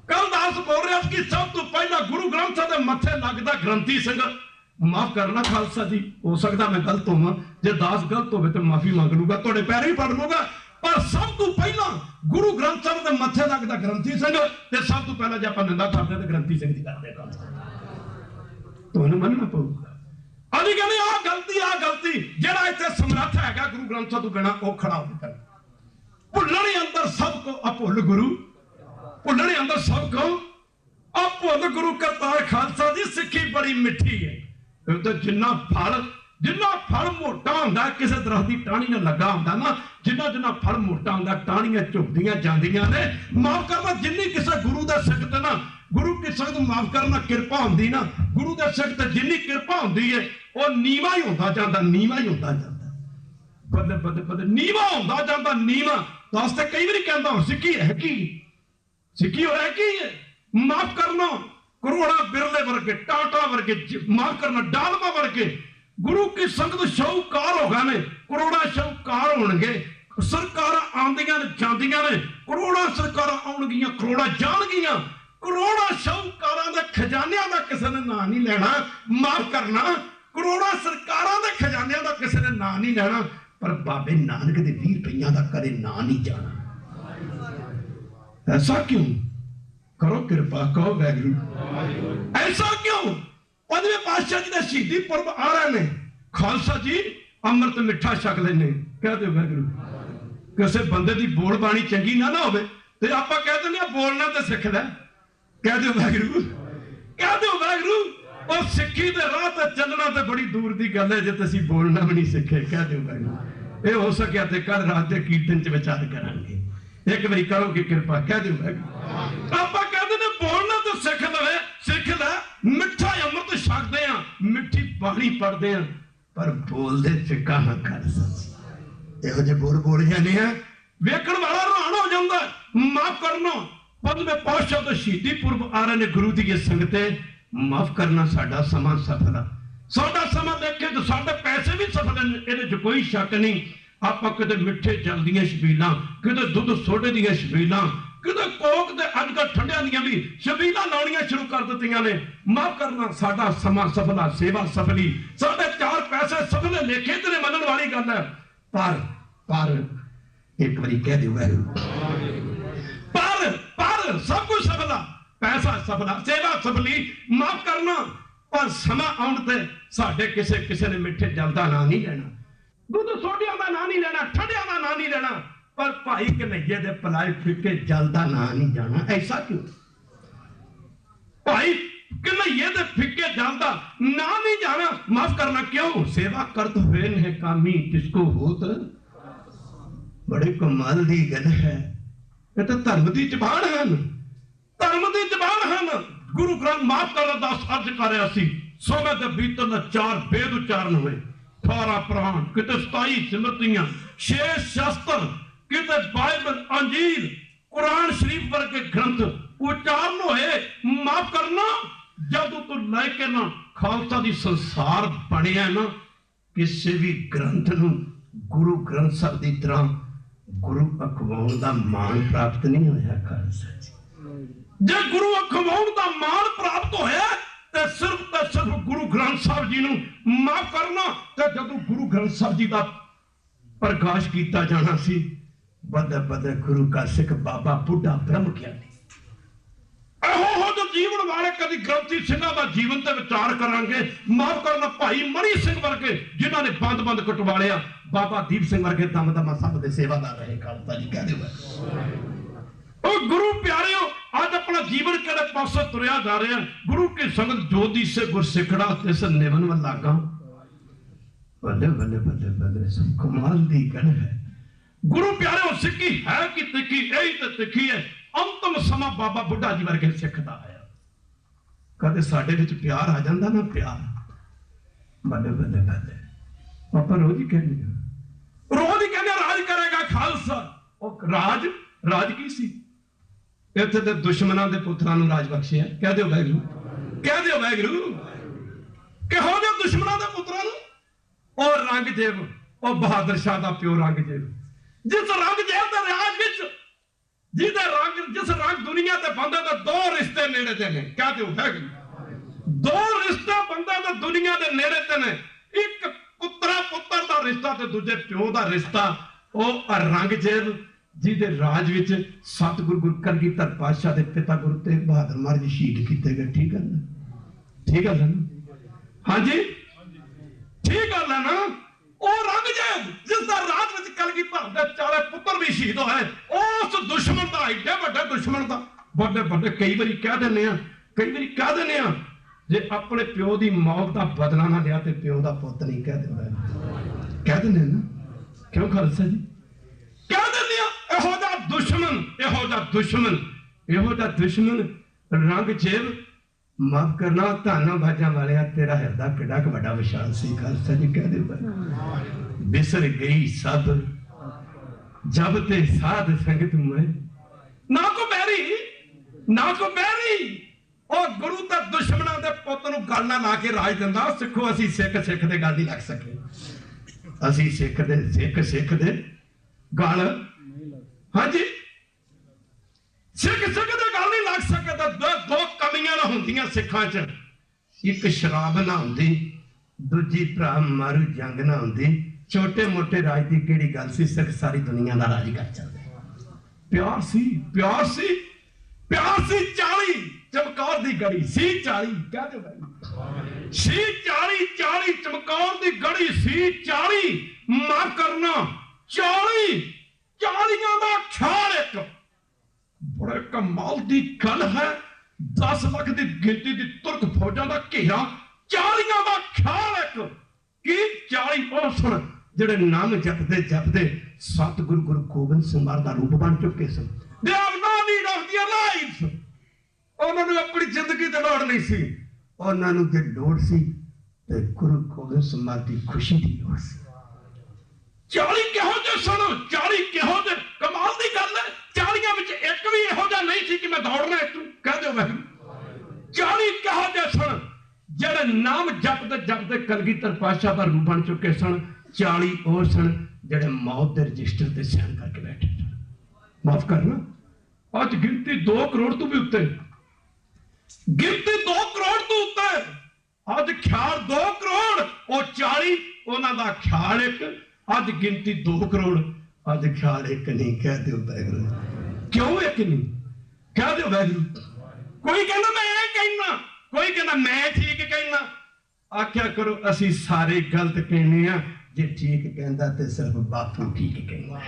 कल दास बोल रहा कि सब तो पहला गुरु ग्रंथ दे मथे लगदा ग्रंथी सिंह। माफ करना खालसा जी, हो सकता मैं गलत होवां, जे दास गलत होवे तो माफी मांग लूंगा, तुहाडे पैर भी पड़ लूंगा। पर सब तो पहला गुरु ग्रंथ साहिब दे मथे लगदा ग्रंथी सिंह, ते सब तो पहला जे आपां निंदा करदे ते ग्रंथी सिंह दी करदे। तुहानूं मनना पऊगा। अभी कहने आ गलती जेड़ा इत्थे समर्थ हैगा गुरु ग्रंथां तो बिना वो खड़ा हो कर। भुल्लणे अंदर सबको अभुल गुरु, भुल्लणे अंदर सबको अभुल गुरु करतार खालसा जी। सिੱਖੀ बड़ी मिठी है। तो जिन्ना फल मोटा होंदा, किसी दरख्त की टाणी ने लगा होंदा ना, जिन्ना फल मोटा होंदा, टाणियां झुकदियां जांदियां ने। माफ करना, जिन्नी किसी गुरु दे सिख ते ना, गुरु की संगत माफ करना कृपा होंदी ना, गुरु दे सिख ते जिन्नी कृपा होंदी है वो नीवा ही होंदा जांदा, नीवा ही होंदा जांदा, बदे बदे बदे नीवा होंदा जांदा, नीवा। दस ते कई बार कहंदा हूं सिੱਖੀ है की, सिੱਖੀ है की है? माफ करना, करोड़ा बिरले वर्गे, टाटा वर्गे, माफ करना डालमा वर्गे गुरु की संगत शाहूकार हो गए ने, करोड़ा शाहूकार होणगे। सरकारां आंदियां ने जांदियां ने, करोड़ा सरकारां आउणगियां, करोड़ा जाणगियां। करोड़ा शाहूकारां दे खजानियां दा किसी ने नाम नहीं लेना। माफ करना, करोड़ा सरकारां दे खजानियां दा किसी ने नाम नहीं लेना, पर बाबे नानक दे 20 रुपइयां दा कदे नाम नहीं जाना। ऐसा क्यों? करो कृपा, कहो वाहिगुरू, ऐसा क्यों? 5वें पातशाह जी का शहीदी पुरब आ रहे ने, खालसा जी अमृत मिठा छक लेने। कह दो वाहिगुरू, किसी बंदे की बोल बाणी चंगी ना होवे ते आपां कह दिंदे आ बोलना ते सिख लै। कह दो वाहिगुरू, कह दो वाहिगुरू। और सिੱਖੀ दे राह ते चलना ते बड़ी दूर की गल है जे तुसीं बोलना भी नहीं सिखे। कह दो वाहिगुरू, ये हो सकिया ते कल रात के कीर्तन च विचार करांगे। एक बारी करोगे कृपा, कह दो वाहिगुरू। आपां कहदे ने बोलना तो सिख लवे, सिख लै। मिठा अमृत छकदे आ, मिठी बाणी पढ़दे आ, पर बोलदे फिक्का ना कर। इहो जे बोल जाने आ, वेखण वाला हैरान हो जांदा। माफ करना, 5वें पातशाह दा शहीदी पुरब आ रहे ने गुरु दी संगते। माफ करना, साडा समा सफल आ, साडा समा देखे तो साडे पैसे भी सफल हैं, इहदे च कोई शक नहीं। आपां किते मिठे जल दियां छबीलां, किते दुध सोडे दियां छबीलां, किते कोक ते अजकल ठंडियां दियां भी छबीलां लाउणियां शुरू कर दित्तियां ने। माफ करना, साडा समा सफल आ, सेवा सफली, साडे 4 पैसे सफल, लेखे तेरे मनण वाली गल है। पर एक बारी कह दो वाहिगुरू, पर सब कुछ सफल आ, पैसा सफला, सेवा सफली, माफ करना। पर समा आउण ते साडे किसे किसे ने मिठे जल दा नाम नहीं लेना, दुध सोडियां दा नाम नहीं लेना, ठंडियां दा नाम नहीं लेना, पर भाई कन्हैये दे पिलाए फिके जल दा नाम नहीं जाना। ऐसा क्यों? भाई कन्हैये दे फिके जल दा नाम नहीं जाना, माफ करना क्यों? सेवा करत हुए ने कामी किसको होत। बड़े कमाल दी गल है, ये तो धर्म दी जबान है, धर्म दी जबान है। गुरु ग्रंथ माफ कर अरदास अर्ज कर रहा सी, सोमे दे बीतन 4 वेद उच्चारण हुए, 18 पुराण, किते 27 सिमरतियां, 6 शास्त्र, किते बाइबल, अंजीर, कुरान शरीफ वर्गे ग्रंथ उच्चारण होए। माफ करना, जब तू लैके ना खालसा दी संसार बनिया ना, किसी भी ग्रंथ नूं गुरु ग्रंथ साहिब दी तरह गुरु अखवाउण दा मान प्राप्त नहीं होया। खालसा जी जे गुरु अखवाउण दा मान प्राप्त होया ते सिर्फ गुरु ग्रंथ साहिब जी नूं माफ करना। ते जदों गुरु ग्रंथ साहिब जी दा प्रकाश कीता जाना सी, बदे बदे गुरु का सिख बाबा बुढ़ा ब्रह्म ज्ञानी एहो जो जीवन वाले कदी ग्रंथी सिंघां दा जीवन ते विचार करांगे। माफ करना, भाई मणि सिंह वर्गे जिन्हां ने बंद बंद कटवा लिया, बाबा दीप सिंह वर्गे दम दमा सब दे सेवादार रहे। खालसा जी कह दे गुरु प्यारियो, आज अपना जीवन केड़े पासे तुरया जा रहा है। गुरु की संगत जोदी से गुरसिखड़ा तिस निवन व लागा। बल्ले बल्ले बल्ले बल्ले, सब कमाल दी गल है। गुरु प्यारियो, सिक्की है कि तिखी, यही तो तिखी है। अंतिम समा बाबा बुढ़ा जी वर्गे सिख दा आया। कदे साडे विच प्यार आ जांदा ना, प्यार। बल्ले बल्ले बल्ले, पापा रोज ही कहने राज करेगा खालसा। और राज की सी? इत्थे ते दुश्मनां दे पुत्रां नूं राज बख्शिया। कह दिओ वाहिगुरू, कह दिओ वाहिगुरू। किहो जे दुश्मनां दे पुत्रां नूं? ओ रंगजेब, ओ बहादुर शाह दा प्यो रंगजेब, जिस रंगजेब दे राज विच जिस रंग दुनिया ते बंदे दे 2 रिश्ते नेड़े ते ने। कह दिओ वाहिगुरू, 2 रिश्ते बंदे दे दुनिया दे नेड़े ते ने। एक पुत्र दा रिश्ता ते दूजे प्यो दा रिश्ता। ओ रंगजेब जिहदे राज विच सतगुरु गुरु कलगीधर पातशाह दे पिता गुरु तेग बहादुर महाराज जी शहीद कीते गए। ठीक है ना? ठीक है ना? हाँ जी, ठीक गल है ना? ओ रंगजेब जिसदा राज विच कलगीधर दे 4 पुत्र भी शहीद होए, उस दुश्मन दा, एडे वड्डे दुश्मन दा, बड़े बड़े कई बारी कह देने आ, जे अपने प्यो दी मौत दा बदला ना लिया ते प्यो दा पुत्त नहीं कह दिंदा। कह देने ना, क्यों खालसा जी? कह देने आ। एहो जा दुश्मन रंगजेब, माफ करना, धाना बाजा वाले तेरा हृदय किड्डा क वड्डा विशाल सी। खालसा जी कह दे, बिसर गई सब जब ते साध संगत में, ना को बैरी। और गुरु ते दुश्मनां दे पुੱਤ ਨੂੰ गल ना ला के राज दिंदा। सिखो असीं सिख दे गल नहीं लग सके, असीं सिख दे गल, हाँ जी, सिख दे गल नहीं लग सके। तो 2 कमियां ना होंदियां सिखां च, एक शराब ना होंदी, दूजी भरा मारू जंग ना होंदी। छोटे मोटे राज की केड़ी गल सी? सिख सारी दुनिया का राज कर चलदे। प्यार सी 40 चमकौर दी गड़ी सी। 40 कह दो भाई, सी 40 चमकौर दी गड़ी सी। 40 माफ करना, 40 दा ख्याल एक बड़े कमाल दी गल है। 10 लाख की गिनती की तुर्क फौजां दा घेरा, 40 दा ख्याल एक की 40 ओ सुन जेड़े नाम जपदे सतगुरु गुरु गोबिंद सिंह महाराज दा रूप बन चुके सन। They have no need of their life. उन्होंने अपनी जिंदगी की लोड़ नहीं सी, उन्होंने जो लोड़ सी ते गुरु गोबिंद सिंह महाराज की खुशी की लोड़ सी। 40 किहो जे सन, 40 किहो जे कमाल दी गल है। 40 विच एक भी इहो जिहा नहीं सी कि मैं दौड़ना तू कह दो वाहिगुरू। 40 किहो जे सन जेड़े नाम जपदे कलगीधर पातशाह दा रूप बन चुके सन। 40 और सन जेड़े मौत के रजिस्टर से साइन करके बैठे सन। माफ करना, आज गिनती 2 करोड़ तो भी उत्ते, गिनती 2 करोड़ तो उत्ते, आज ख्याल 2 करोड़ और 40 उन्हां दा ख्याल एक। आज गिनती 2 करोड़, आज ख्याल एक नहीं। कह दो वाहिगुरू, क्यों एक नहीं? कह दो वाहिगुरू। कोई कहना मैं ये कहना, कोई कहना मैं ठीक कहना। आख्या करो असी सारे गलत कहने आ, जे ठीक कहता तो सिर्फ बापू ठीक कहना।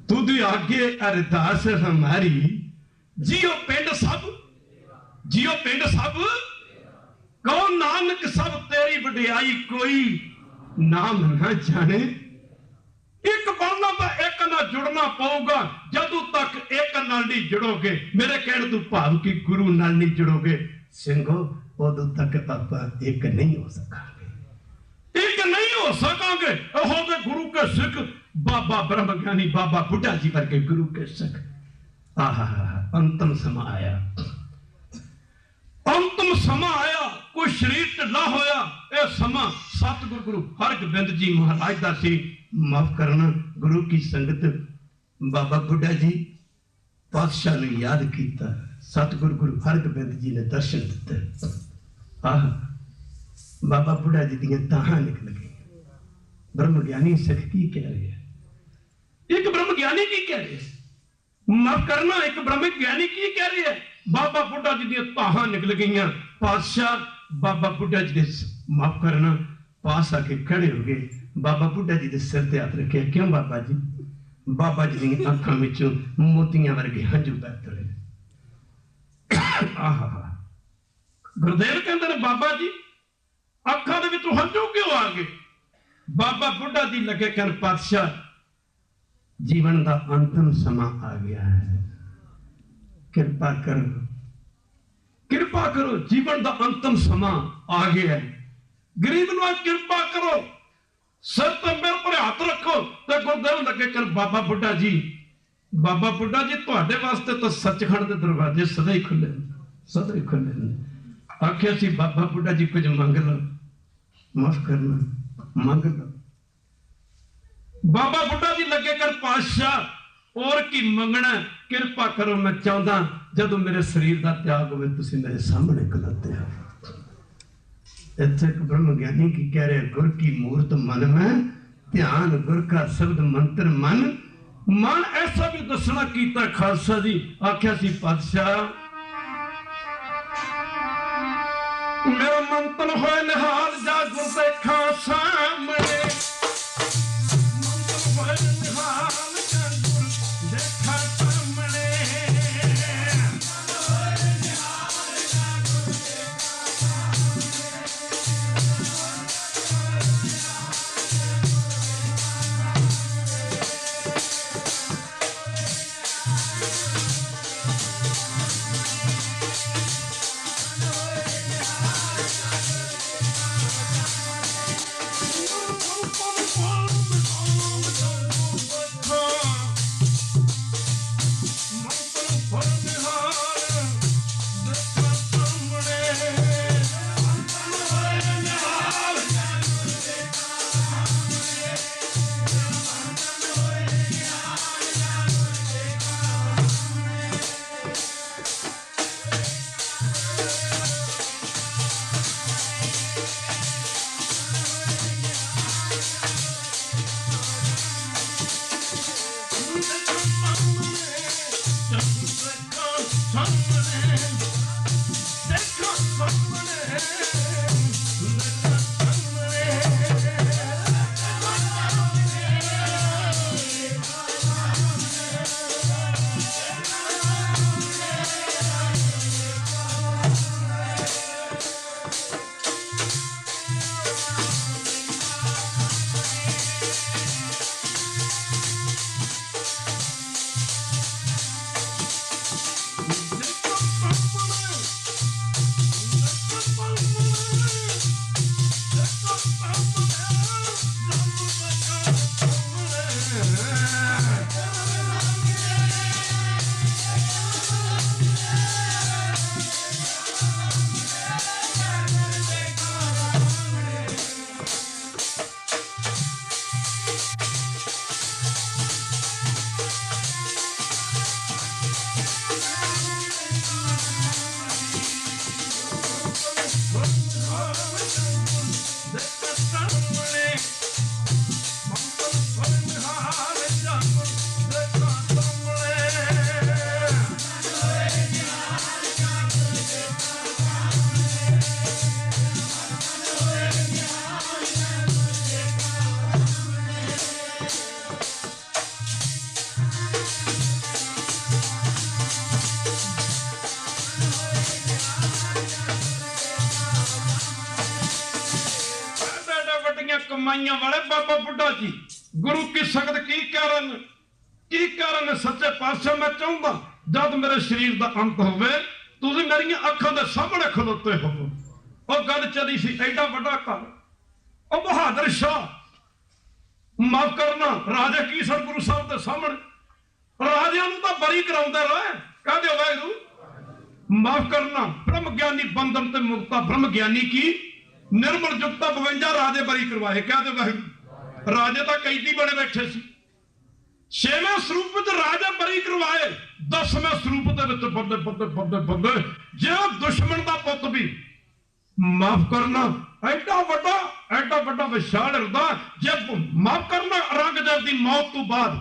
तुद आगे अरदास हमारी, जियो पिंड सब, जियो पिंड सब, कहो नानक सब तेरी वडियाई, कोई नाम ना जाने। एक बनना तो एक ना जुड़ना पऊगा, जदों तक एक नाल नहीं जुड़ोगे। मेरे कहने तो भाव कि गुरु नाल नहीं जुड़ोगे सिंघो, उदों तक आप एक नहीं हो सकांगे, एक नहीं हो सकांगे। होगे गुरु के सिख, बाबा ब्रह्म ज्ञानी बाबा बुढ़ा जी वर्गे गुरु के सिख। आहा अंतिम समा आया, अंतिम समा आया, कोई शरीर ढिला होया। यह समा सतगुरु गुरु हरगोबिंद जी महाराज दा सी। माफ करना गुरु की संगत, बाबा बुढ़ा जी पातशाह ने याद किया, सतगुरु गुरु हरगोबिंद जी ने दर्शन दिते। आह बाबा बुढ़ा जी दियां ताहां निकल गई। ब्रह्म ज्ञानी सिख की कह रहे हैं, एक ब्रह्म ज्ञानी की कह रहे हैं, माफ करना एक ब्रह्म ज्ञानी की कह रहे हैं। बाबा बुढ़ा जी दियां ताहां निकल गई। पातशाह बाबा बुढ़ा जी ने माफ करना पास आके खड़े हो गए। बाबा बुढ़ा जी के सिर ते हाथ रखे। क्यों बाबा जी? बाबा जी दी आंखां विचों मोतियां वर्गे हंझू बह तुरे। आहा गुरुदेव कहते ने बाबा जी अखां दे विचों हंझू क्यों आ गए? बाबा बुढ़ा जी लगे कहन पातशाह जीवन का अंतिम समा आ गया है, कृपा करो, कृपा करो, जीवन का अंतिम समा आ गया है। गरीब नूं कृपा करो, सर तो मेरे पर हाथ रखो। तो गुरुदेव लगे कर बाबा बुढ़ा जी, बाबा बुढ़ा जी तुहाडे वास्ते तो सचखंड के दरवाजे सदा ही खुले, सदा ही खुले। आखिया सी बाबा बुढ़ा जी कुछ मंग लो, माफ करना मंग लो। बाबा बुढ़ा जी लगे कर पातशाह और की मंगना, कृपा करो, मैं चाहता जदों मेरे शरीर का त्याग होवे तुसीं मेरे सामने खलोते हो। इत्थे एक ब्रह्म ज्ञानी की कह रहे, गुर की मूर्त मन में ध्यान, गुर का शब्द मंत्र मन मन। ऐसा भी दसना कीता खालसा जी। आख्या सी पातशाह मेरा मंत्र होए निहाल, जा गुर देखा सामने, मंत्र होए निहाल, जा गुर देखा सामने। कमाइयां वाले बाबा बुढ़ा जी गुरु की संगत की कारण सच्चे पातशाह मैं चाहूंगा जब मेरे शरीर का अंत होवे तुसीं मेरियां अखां दे सामने खलोते होवो। और गल चली सी एडा वड्डा घर और बहादुर शाह माफ करना राजे की सन गुरु साहब के सामने राजियां नूं तां बरी कराउंदे रहे कह दिओ वाहिगुरू माफ करना ब्रह्म ज्ञानी बंधन ते मुक्ता ब्रह्म ज्ञानी की निर्मल जुगता 52 राजे बरी करवाए क्या दे वाहिगुरू राजे तो कैदी बने बैठे सी 6वें स्वरूप विच राजे बरी करवाए 10वें स्वरूप दे विच बंदे जे दुश्मन का पुत भी माफ करना एडा वड्डा विशाल हृदय जे माफ करना औरंगजेब की मौत तो बाद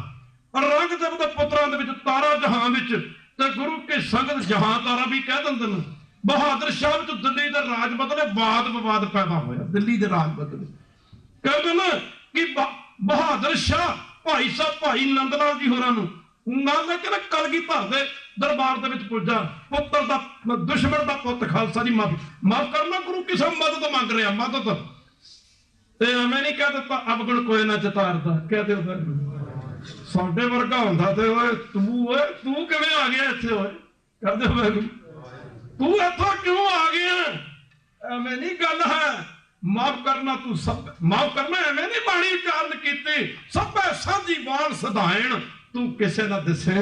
औरंगजेब के पुत्रां दे विच तारा जहां विच ते गुरु के संगत जहां तारा भी कह दिंदे ने बहादुर शाह तो दिल्ली के राज बदले वाद विवाद पैदा होया दिल्ली के राज बदले कहते ना कि बहादुर शाह भाई साहब भाई नंद लाल जी होरां नूं नाल लेके ना कलगीधर दे दरबार दे विच पुजा पुत्र दा दुश्मन दा पुत खालसा जी माफ करना गुरु किसी मदद मंग रहा मदद ते मैं नहीं कह दिता अवगुण कोई ना चतारदा कह दे साडे वर्गा हुंदा ते ओए तू किवें आ गया इत्थे ओए कह दे वाहिगुरू तू इथों क्यों आ गया एवें नहीं गल है माफ करना तू सब माफ करना एवें नहीं बाणी उच्चारण कीती सब साझी बाण सधायण तू किसे ना दसे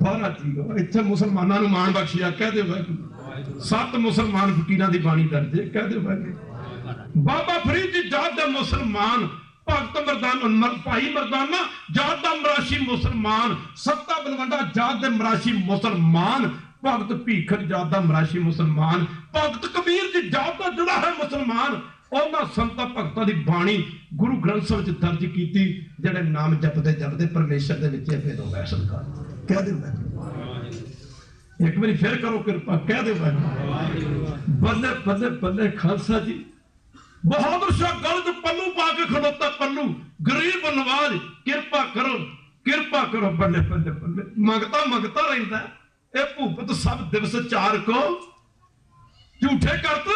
बारा जी इत्थे मुसलमानां नूं मान बख्शिया कह दे वाहिगुरू 7 मुसलमान फकीरां दी बाणी दर्ज है कह दे वाहिगुरू बाबा फरीद जी जात दे मुसलमान भगत मरदाना भाई मरदाना जात दा मराशी मुसलमान सत्ता बलवंडा जात दे मराशी मुसलमान भगत भीखर जात दा मराशी मुसलमान भगत कबीर जी जात दा जुड़ा है मुसलमान उन्हां संतां भगतां दी बाणी गुरु ग्रंथ साहिब च दर्ज कीती जिहड़े नाम जपदे परमेश्वर दे विच भेद हो गया सरकार कह दे एक बारी फिर करो कृपा कह दे बल्ले बल्ले बल्ले खालसा जी बहादुर शाह गल च पल्लू पा के खड़ोता पल्लू गरीब नवाज कृपा करो बल्ले बल्ले बल्ले मंगता रहता है भूपत सब दिवस 4 को झूठे करत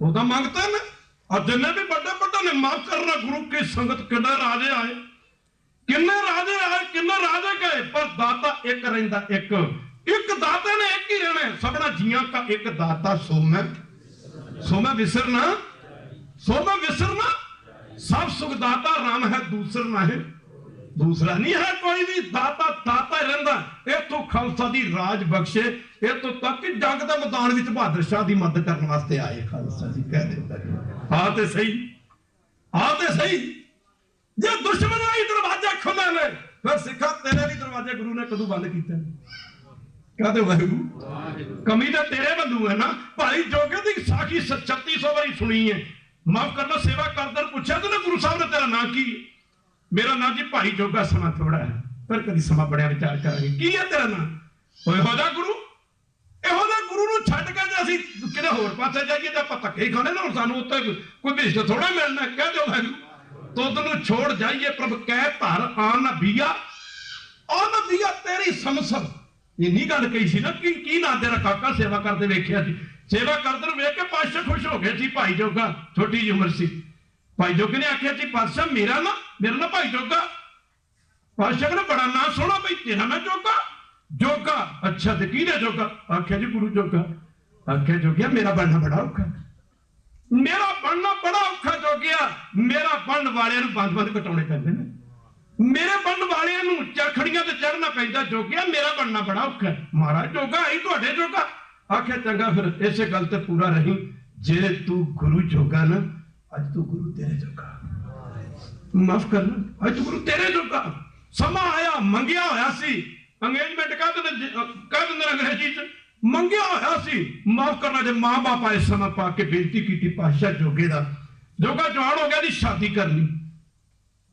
ओदा मंगता ने और जिन्ने भी बड़े ने माफ करना गुरु की संगत किन्ने राजे आए किन्ने राजे गए पर दाता एक रहिंदा एक दाता ने एक ही रहना सबना जियां का एक दाता सो मैं विसरना सब सुखदाता राम है दूसरा नहीं है कोई भी दाता रहंदा ए तो खालसा दी राज बख्शे ए तो तक कि जंग दे मैदान विच बहादुर शाह दी मदद करने वास्ते आए खालसा जी कह दे आ ते सही जे दुश्मन आई दरवाजे खुले ने फिर सिखा तेरे भी दरवाजे गुरु ने कदों बंद कीते कह दे वाहिगुरू कमी तो तेरे बंधु है ना भाई जोगे दी साखी 3600 बारी सुनी है माफ करना सेवा करदे पूछा तो ना गुरु साहब ने तेरा नाम की मेरा नाम जी भाई जोगा समा थोड़ा है पर कभी समा बड़िया विचार करेंगे की है तेरा नाम यहो जा गुरु नूं छड्ड के जे असीं किते होर पासे जाइए तो आपां धक्के ही खाने ना सानूं उत्ते कोई भेज थोड़ा मिलना कह दो वाहिगुरू तुद नूं छोड़ जाइए प्रभ कह धर आ नबीया तेरी समसब इन्नी गल कही सी ना की ना तेरा काका सेवा करते वेखिया सी सेवा करते वेख के पातशाह खुश हो गए सी भाई जोगा छोटी जी उम्र सी भाई जोगे ने आख्या जी पातशाह मेरा ना भाई जोगा पातशाह ने बड़ा नाम सोना भाई तेरा ना जोगा अच्छा तो की जोगा आख्या जी गुरु जोगा आख्या जोगिया मेरा बनना बड़ा औखा जोगिया मेरा बन वाले बंद कटाने पैंदे ने मेरे बन वाले चरखड़ियां ते चढ़ना पैंदा जोगिया मेरा बनना बड़ा औखा है महाराज जोगा आई तुहाडे जोगा आख्या चंगा फिर इस गल ते पूरा रही जे तू गुरु जोगा ना अज तू गुरु तेरे जोगा माफ करना अज तू गुरु तेरे जोगा समा आया मंगिया होया सी अंगेजमेंट कह दिंदे अंग्रेजी च मंगिया होया सी माफ करना जे मां बाप आए समा पा के बेनती की पातशाह जोगे दा जोगा जवान हो गया दी शादी करनी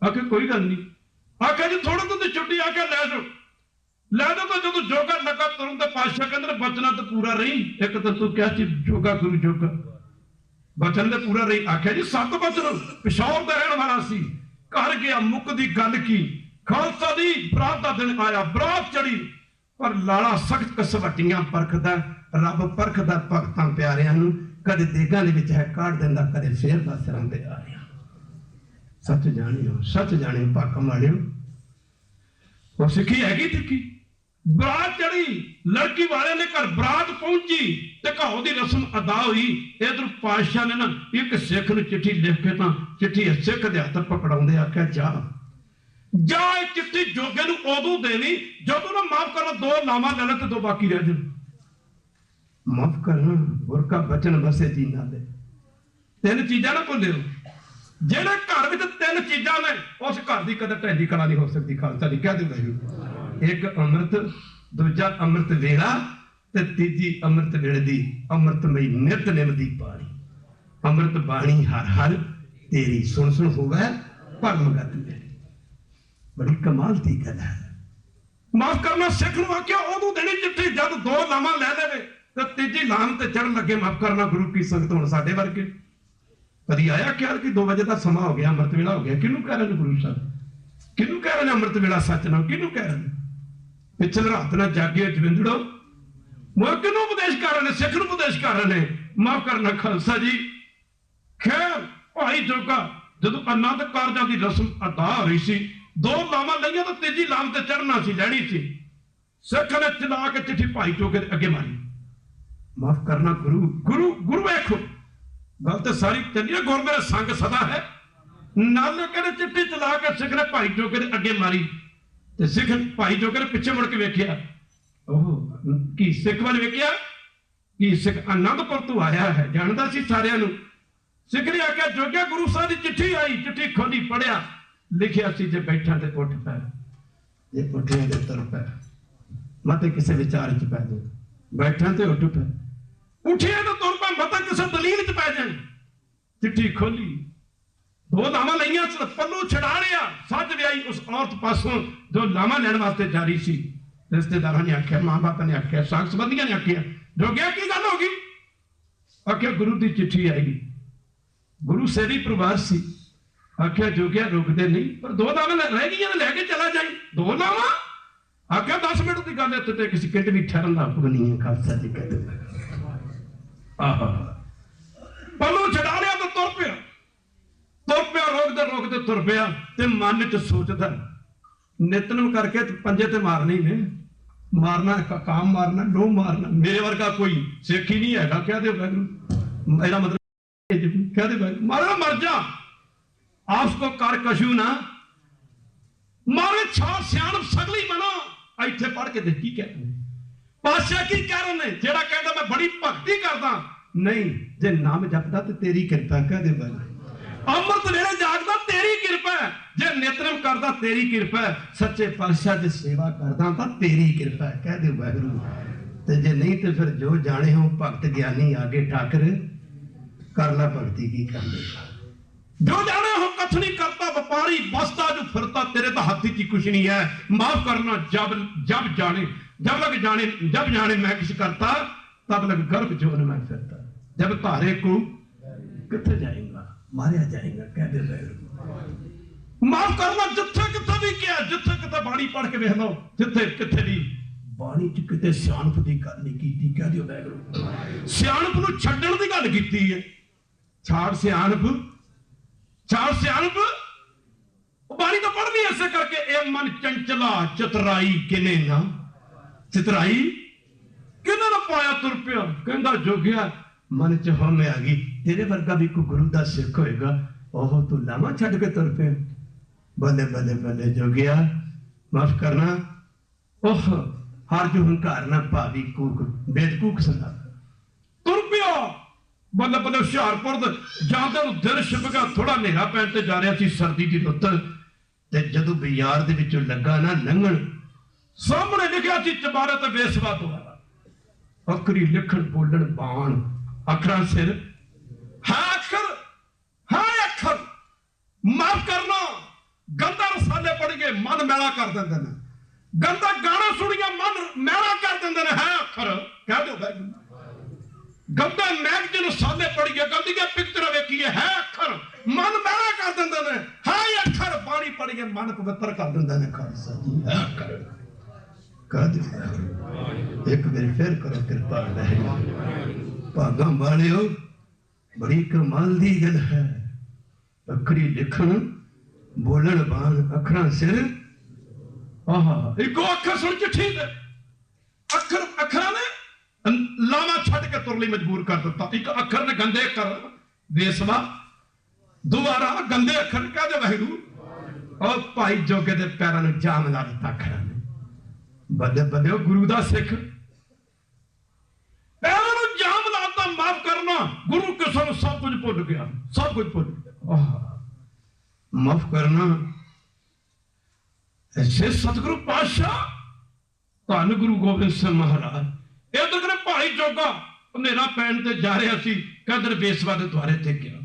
आके कोई गल नहीं आके जी थोड़ा तो छुट्टी आके लै दो तो जो जोगा लगा तुरंत तो पातशाह कहते बचना तो पूरा रही एक तो तू क्या चीज जोगा गुरु जोगा बचन तो पूरा रही आख्या जी 7 बचन पिशौर का रहने वाला सी कर गया मुक दी गल की खालसा दी बरात का दिन आया बरात चढ़ी पर लाला सख्त कसवटियां परखदा रब परखदा भगतां प्यारियां नूं कदे देगां दे विच है काढ़ दिंदा कदे फेर दस रंदे आ रहा सच जानियो भागम वालियो। वो सिखी हैगी तिखी बरात चढ़ी, लड़की वाले ने घर बरात पहुंची ते घाओ दी रस्म अदा हुई। इधर पातशाह ने ना एक सिख नूं चिट्ठी लिख के ना चिट्ठी सिख दे हत्थ पकड़ाउंदे आख्या जा चिट्ठी जोगे नूं उदों देनी जदों ना माफ करना 2 लावां ले ले ते 2 बाकी रह जाण। माफ करना बुरका बचन बसे जी ना दे। 3 चीजां ना भुल्लिओ। जेड़े घर विच 3 चीजां ने उस घर दी कदे ढैंदी कला नहीं हो सकती। खालसा जी कह दे एक अमृत, दूजा अमृत वेला ते तीजी अमृत वेले दी अमृतमई नितनेम दी बाणी। अमृत बाणी हर हर तेरी सुन सुन होवे परमगत मेरी। बड़ी कमाल दी गल है। माफ करना सिख नूं आख्या उदों देनी चिट्ठी जद 2 लावां ले लेवे ते तीजी लाम ते चढ़न लगे। माफ करना गुरु की संगत हुण साडे वर्गे कदी आया ख्याल कि 2 बजे का समा हो गया, अमृत वेला हो गया। किनू कह रहे गुरु साहब, किनू कह रहे अमृत वेला सच ना, किनू कह रहे पिछले रात ना जागे जविंदड़ो किनू उपदेश कर रहे, सिख नूं उपदेश कर रहे। माफ करना खालसा जी। खैर भाई जोगा जदों आनंद कारजां दी रस्म अदा हो रही सी, 2 लावां लईआं तो तीजी लाम ते चढ़ना सी, लैनी सी। सिख ने चला के चिट्ठी भाई जोगे अगे मारी। माफ करना गुरु गुरु गुरु वेखो गल तो सारी चली है। गुर मेरे संग सदा है नाले कहते चिट्ठी चला के सिख ने भाई जोगे अगे मारी ते सिख भाई जोगे ने पिछे मुड़ के वेख्या। ओह की सिख वाल वेख्या कि सिख आनंदपुर तो आया है, जानता सी सारियां नूं। सिख ने आख्या जोगिया गुरु साहब की चिट्ठी आई। चिट्ठी खोली पढ़िया, लिखिया सी जे बैठा ते उठ पै, जे उठिया ते तुर पै, मत किसी विचार च पै जाए। बैठा ते उठ पै, उठिया तो तुर पै, मत किसी दलील च पै जाए। चिट्ठी खोली, 2 लावां लईआं, पल्लू छड़ा लिया। सज व्याई उस औरत पासों जो लावां लैण वास्ते जा रही सी। रिश्तेदारां ने आख्या, मां बाप ने आख्या, साग संबंधियां ने आख्या, जोगिया की गल हो गई? आख्या गुरु की चिट्ठी आएगी। गुरु सेरी परिवार सी। आख्या जोगिया रुकते नहीं, पर 2 लावां रह गई लैके चला जाए। 2 लावां? आख्या 10 मिनट की गल है, किसी किट भी ठहरन का हुक्म नहीं है। खालसा जी कहते आह पल्लू छड़ा लिया तो तुर पिया, रोकते तुर पिया। ते मन च सोचदा नितनम करके पंजे ते मारने ने, मारना काम मारना, नो मारना। मेरे वर्गा कोई सिख ही नहीं है। कह दे मेरा मतलब कह दे मारा मर जा, आपस को कर कशू ना मारे। छार सियाणप सगली बनो। इत्थे पढ़ के देखी कह पातशाह की कह रहे ने, जेड़ा कहता मैं बड़ी भक्ति करदा नहीं, जे नाम जपदा ते तेरी कृपा। कह दे अमृत वेले जागदा तेरी कृपा, जे नितनम करदा तेरी कृपा, सच्चे पातशाह जे सेवा करदा तां तेरी कृपा। कह दे वाहिगुरू। ते जे नहीं तो फिर जो जाने हो भगत ज्ञानी आगे ठाकर कर ला भगती की कर लेगा। जो जाने हो कछ नहीं करता व्यापारी बसता जो फिरता, तेरे तो हाथी की कुछ नहीं है। माफ करना जब जाने मैं किस करता, तब लग गर्भ जोन में फिरता। जब तारे को किथे जाएगा, मारिया जाएगा। कह दे माफ करना जिथे किथे भी किया, जिथे किथे बाणी पढ़ के वेख लो, जिथे किथे भी बाणी च किते सियाणप दी गल नहीं कीती। कह दियो वाहिगुरू सियाणप नूं छड्डण दी गल कीती है। छाड़ सियाणप बाणी तो पढ़नी ऐसे करके, ए मन चंचला चितराई किने ना, चितराई किने ना पाया तुर पिया। कहंदा जोगिया मन च होमे आ गई, तेरे वर्गा भी कोई गुरु दा सिख होएगा, ओह तू लावां छड्ड के तुर पिया। बल्ले बल्ले बल्ले जोगिया माफ करना। ओह हर जो हंकार ना भावी कूक बेदकूक सुना तुर पिया। बल्ले बल्ले हुशियारपुर जाते दिन छिप गया, थोड़ा नेरा पैन ते जा रहा सी, सर्दी की रुत। ते जदों बाजार दे विचों लगा ना लंघण, सामने लिखिया सी चबारे ते बेसवा द्वारा। अखरी लिखण बोलण बाण, अखरां सिर है अखर। माफ करना गंदा रसाले पढ़ के मन मैला कर देंदे ने, गंदा गाना सुनिया मन मैला कर देंदे ने। है अखर कह दो गंदा मैगजीन रसाले पढ़ के गंदियां पिक्चर वेखिए, है अखर मन मैला कर देंदे ने। है अखर बाणी पढ़ के मन पवित्र कर देंदे ने। खालसा जी है अखर कह दो। एक बार फिर करो कृपा भागा वालियो, बड़ी कमाल दी गल है। अखरी लिखण बोलन बाण अखरां सिर। आहा इको अखर सुन चिट्ठी दे अखर अखरां ने लावा छड़ के तुर लई मजबूर कर दिता। एक अखर ने गंदे कर बेसवा दोबारा गंदे अखर कह दे वाहिगुरू और भाई जोगे दे पैरां नूं जाम ला दिता अखरां ने। बदे बदे गुरु दा सिख पैरां नूं जाम लाता। माफ करना गुरु कसम सब कुछ भुल गया, सब कुछ भुल गया। माफ करना ऐसे सतगुरु पातशाह धन गुरु गोबिंद सिंह महाराज इधर करे भाई जोगा अंधेरा पैन ते जा रहा सी कहते बेसवा के द्वारे ते गया।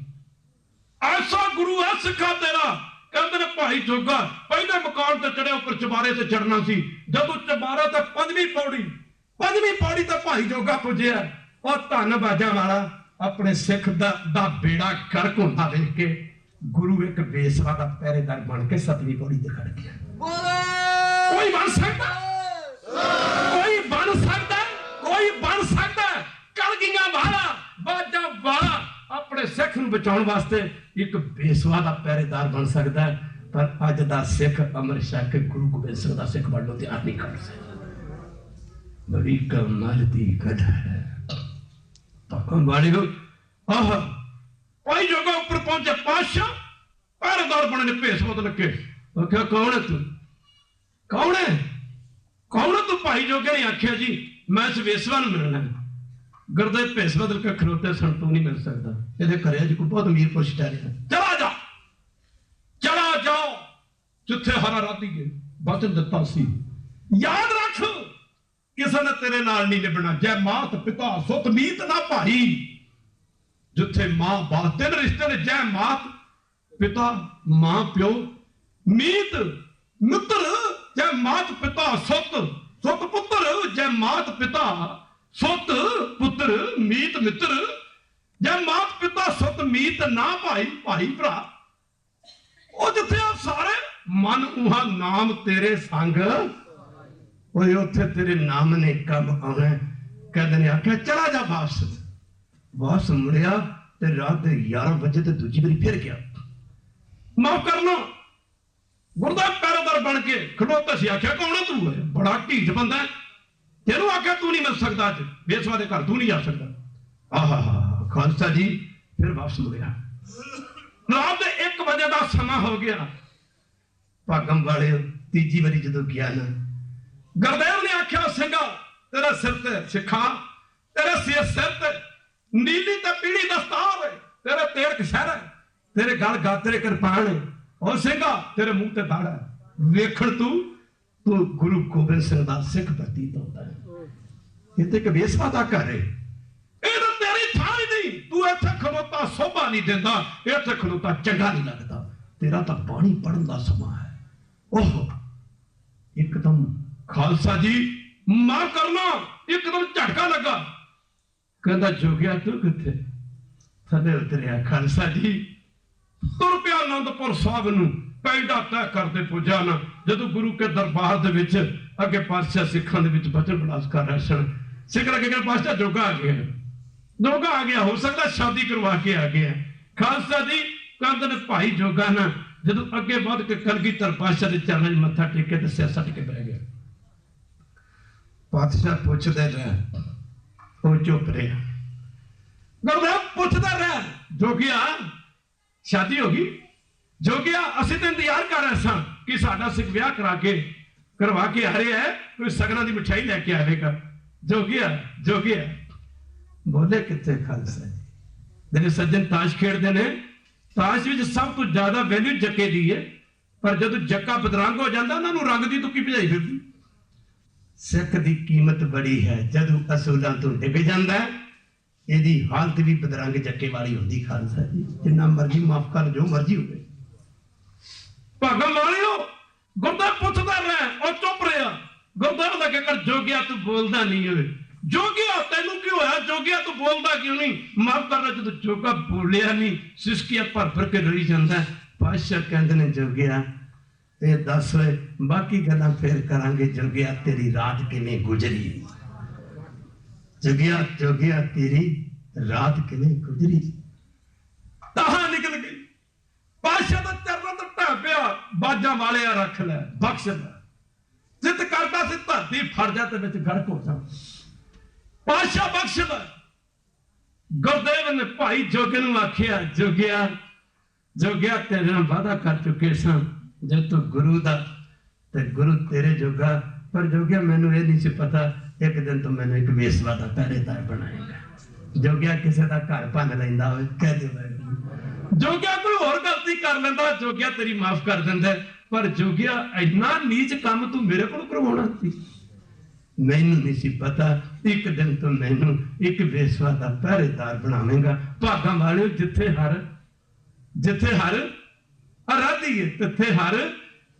ऐसा गुरु है सिखा तेरा कहते भाई जोगा पहले मकान ते चढ़े ऊपर चबारे से चढ़ना सी। जदों चबारा ते पंजवीं पौड़ी ते भाई जोगा पुजया और धन बाजा वाला अपने सिख दा बेड़ा गर्क होंदा देख के गुरु एक बेसवा का पहरेदार बन के 7वीं पौड़ी ते खड़ गया। कोई बन सकता, कोई बन सकता, कोई बन सकता। कलगियां वाला बाजा वाला अपने सिख नूं बचाउण वास्ते एक बेसवा का पहरेदार बन सकता है, पर अज दा सिख अमर छक के गुरु गोबिंद सिंह दा सिख बनने तैयार नहीं कर सकता। बड़ी कमाल दी गल है। तो वाली हो आह भाई जोगा ऊपर पहुंचे पातशाह पहरेदार बने ने भेस बदल के क्या कौन है तू, कौन है, कौन है तू? भाई जोगे ने आख्या जी मैं इस वेसवा नूं मिलना है। गुरदेव भेस बदल के खलोते सन तू नहीं मिल सकता, ये घर जी कोई बहुत अमीर पुरुष ठहरे। चला जा, चला जाओ जिथे हरा राती गए वचन दिता सी। याद रख किसी ने तेरे नाल नहीं निभना। जय मात पिता सुत मीत ना भाई। जिथे मां बाप 3 रिश्ते ने, जय मात पिता मां प्यो मीत मित्र। जय मात पिता सुत सुत पुत्र। जय मात पिता सुत पुत्र मीत मित्र। जय मात पिता सुत मीत ना भाई भाई भरा। ਉਹ ਜਿੱਥੇ ਆ ਸਾਰੇ ਮਨ ਉਹਾ ਨਾਮ ਤੇਰੇ ਸੰਗ ਓਏ ਉੱਥੇ ਤੇਰੇ ਨਾਮ ਨੇ ਕੰਮ ਆਉਣਾ। ਕਹਿੰਦੇ ਨੇ ਆਖਿਆ ਚਲਾ ਜਾ ਵਾਪਸ। ਵਾਪਸ ਮੁੜਿਆ ਤੇ ਰਾਤ ਦੇ 11 ਵਜੇ ਤੇ ਦੂਜੀ ਵਾਰੀ ਫਿਰ ਗਿਆ। ਮਾਫ ਕਰਨਾ ਗੁਰਦਾ ਪੈਰਦਾਰ ਬਣ ਕੇ ਖੜੋਤਾ ਸੀ। ਆਖਿਆ ਕੌਣ ਤੂੰ ਹੈ? ਬੜਾ ਢੀਠ ਬੰਦਾ ਹੈ, ਤੈਨੂੰ ਆਖਿਆ ਤੂੰ ਨਹੀਂ ਮਿਲ ਸਕਦਾ, ਅੱਜ ਬੇਸਵਾ ਦੇ ਘਰ ਤੂੰ ਨਹੀਂ ਜਾ ਸਕਦਾ। ਆਹਾ ਖਾਲਸਾ ਜੀ ਫਿਰ ਵਾਪਸ ਮੁੜਿਆ। रात 1 बजे का समा हो गया। भागम वाले तीजी बारी जो गया ना गुरदेव ने आख्या सिंघा तेरा सिर ते सिखा तेरे सिर ते नीली ते पीली दस्तार है, तेरे तेड़ कशहरा है, तेरे गल गातरे कृपान है और सिंघा तेरे मुंह ते दाड़ा है। वेखण तू गुरु गोबिंद सिंह दा सिख प्रतीत होता है। इत्थे एक वेसवा दा घर है। तू इत्थे खलोता शोभा नहीं देता, इत्थे खलोता चंगा नहीं लगता। तेरा तो पानी पढ़न का समा है। ओहो एकदम खालसा जी मां करना एकदम झटका लगा। कहता जोगिया तू किथे? थले उतरिया। खालसा जी तुर पिया आनंदपुर साहब नूं पैंडा तय करते पुजा ना। जदों गुरु के दरबार दे विच अगे पातशाह सिखां दे विच वचन विलास कर रहे सन। सिख लगे कि पातशाह जोगा आ गया, जोगा आ गया, हो सकता शादी करवा के आ गया। खालसा जी कहते ने भाई जोगा ना जदों अगे बढ़ के कलगीधर पातशाह के चरणों में मत्था टेके तो सिर सट के बह गया। पातशाह पूछते रहे, वो चुप रहा। गुरदेव पूछता रहा, जोगिया शादी होगी? जोगिया असं तो इंतजार कर रहे सन कि साडा सिख ब्याह करवा के आ रहा है, कोई सगना की मिठाई लैके आएगा। जोगिया जोगिया बोले कितने खालसा जी मेरे सज्जन ताश खेडते ने। ताश में सब तो ज्यादा वैल्यू जक्के दी है, पर जब जक्का बदरंग हो जाता उन्होंने रंग की तुक्की भजाई फिरती। सिख की कीमत बड़ी है, जदों असूलों तो डिग जाता है यदी हालत भी बदरंग जक्के वाली होती। खालसा जी जिन्ना मर्जी माफ कर, जो मर्जी हो। भागम वालियो गुरदेव पुछदा रहा और चुप रहा। गुरदेव लगे कर जोगिया तू बोलता नहीं हो। जोगिया तेनू क्यों है? जोगिया तू बोलता क्यों नहीं? माफ करना जो जोगा बोलिया नहीं सिसकिया भर भर के रही जाता है। पातशाह कहते ने जोगिया ये दस बाकी गल्लां फिर करांगे। जोगिया तेरी रात किवें गुजरी? जोगिया जोगिया तेरी रात किवें गुजरी? ताहा निकल गई। पातशाह दा चरण ते ढह पिया। बाजा वाले रख लै बख्श लै जिद करता सी धरती फड़ जा ते विच गड़क हो जा पातशाह बख्श लै गुरदेव ने भाई जोगे नूं आखिया जोगिया जोगिया तेरे नाल वादा कर चुके सन जो तू गुरु दा ते गुरु तेरे जोगा पर जोगिया मैनू ये नहीं सी पता एक दिन तो मैंने एक वेसवा का पहरेदार बनाएगा जोगिया किसी का घर भन लेंदा होवे कह दे जोगिया कोई होर गलती कर लेंदा जोगिया तेरी माफ कर देंदा पर जोगिया इन्ना नीच काम तू मेरे को करवाना सी मैनू नहीं सी पता एक दिन तो मैनू एक वेसवा का पहरेदार बनावेगा भागा वाले जिथे हर आराधी है तिथे हर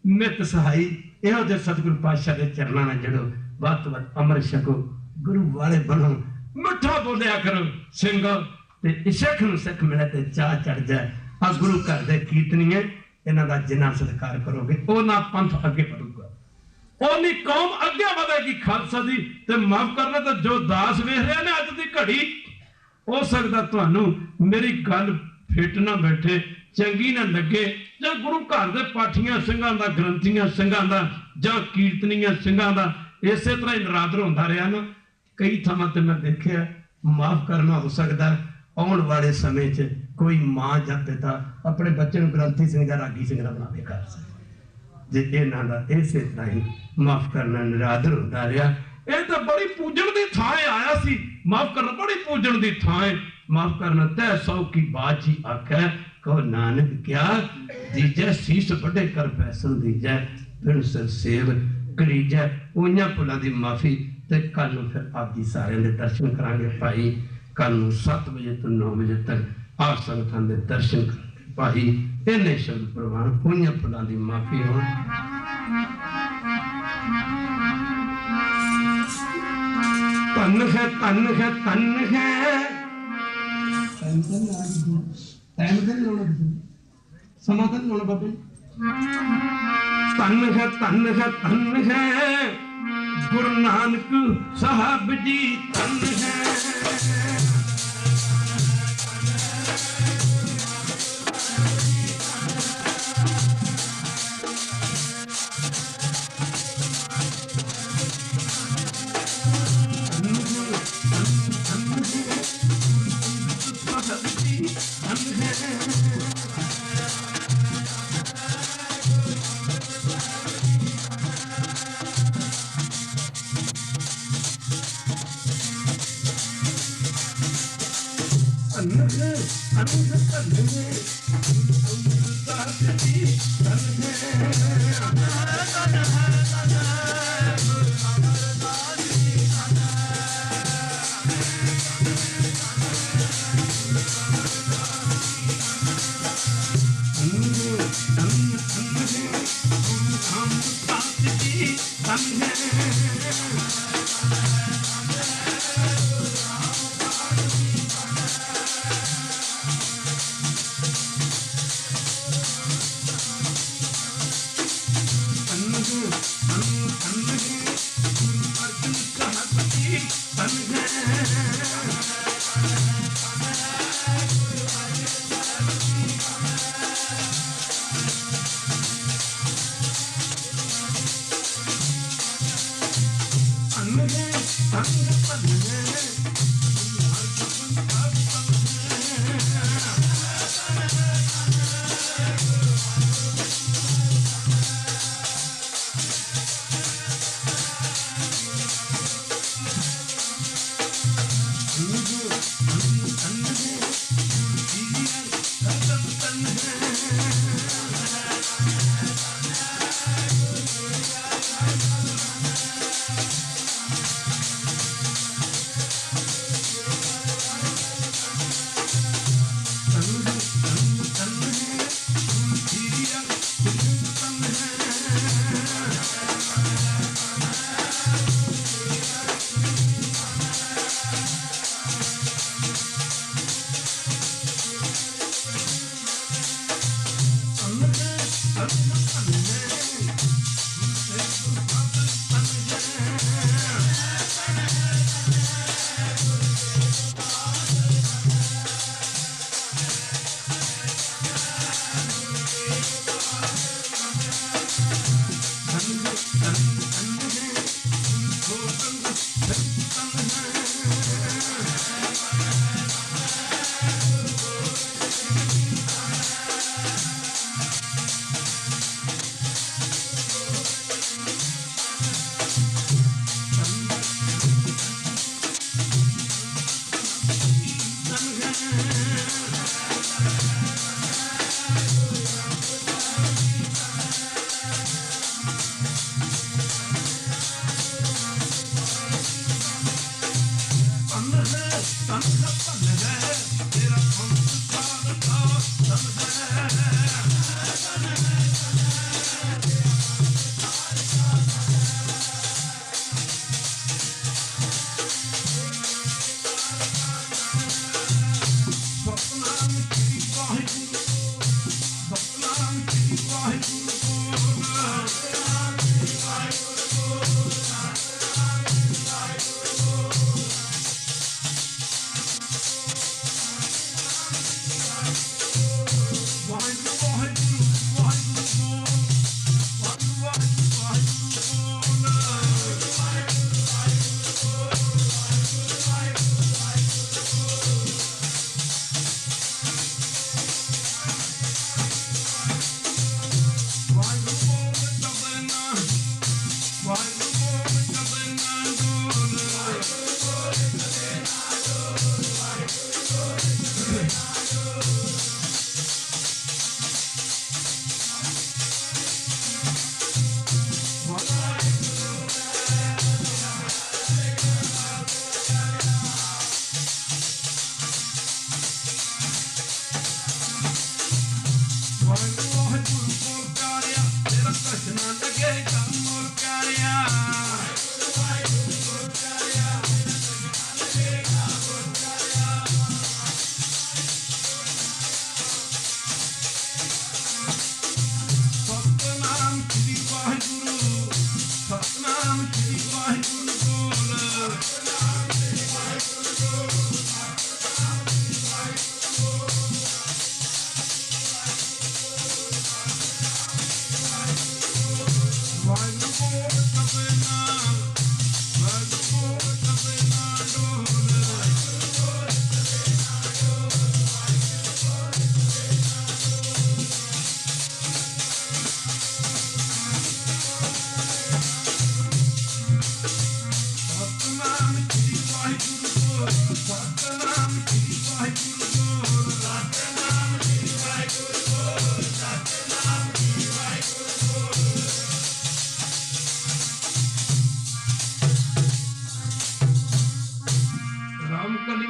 नित सहाई इहो जे सतगुरु पातशाह के चरणों में जड़ो ਵੱਧ ਤੋਂ ਵੱਧ ਅੰਮ੍ਰਿਤ ਛਕੋ ਗੁਰੂ ਵਾਲੇ ਬਣੋ ਮਿੱਠਾ ਬੋਲਿਆ ਕਰੋ ਸਿੰਘ ਤੇ ਸਿੱਖ ਨੂੰ ਸਿੱਖ ਮਿਲੇ ਤੇ ਚਾਹ ਚੜ ਜਾਏ ਆ ਗੁਰੂ ਘਰ ਦੇ ਕੀਰਤਨੀਏ ਇਹਨਾਂ ਦਾ ਜਿੰਨਾ ਸਤਿਕਾਰ ਕਰੋਗੇ ਉਹਨਾਂ ਪੰਥ ਅੱਗੇ ਵਧੂਗਾ ਉਹਨੀ ਕੌਮ ਅੱਗੇ ਵਧੇਗੀ ਖਾਲਸਾ ਦੀ ਤੇ ਮਾਫ ਕਰਨਾ ਤਾਂ ਜੋ ਦਾਸ ਵੇਖ ਰਿਹਾ ਨੇ ਅੱਜ ਦੀ ਘੜੀ ਹੋ ਸਕਦਾ ਤੁਹਾਨੂੰ ਮੇਰੀ ਗੱਲ ਫਿੱਟ ਨਾ ਬੈਠੇ ਚੰਗੀ ਨਾ ਲੱਗੇ ਜਾਂ ਗੁਰੂ ਘਰ ਦੇ ਪਾਠੀਆਂ ਸਿੰਘਾਂ ਦਾ ਗ੍ਰੰਥੀਆਂ ਸਿੰਘਾਂ ਦਾ ਜਾਂ ਕੀਰਤਨੀਆਂ ਸਿੰਘਾਂ ਦਾ इस तरह ही नरादर होता रहा ना कई थावां ते मैं देखिया माफ करना हो सकता आने वाले समय च कोई मां या पिता अपने बच्चे को ग्रंथी सिंह या रागी सिंह का बनावे कर सकते जे इन्हां दा इस तरह ही माफ करना नरादर होता रहा ये तो बड़ी पूजन की थां आया सी माफ करना बड़ी पूजन की थां माफ करना तय सौ की बात जी आखै कहो नानक क्या दीजै शीश बड़े कर पैसन दीजै फिर सिर सेव करीजा उन्हां भुलां दी माफी ते कल नूं फिर आप जी सारे दे दर्शन करांगे भाई कल नूं 7 बजे तो 9 बजे तक आप संगतां दे दर्शन करांगे भाई इन्ने शब्द प्रवान उन्हां भुलां दी माफी हो तन है तन है तन है टाइम तो नहीं लाना समा तो नहीं लाना बाबे तन है गुरु नानक साहब जी तन है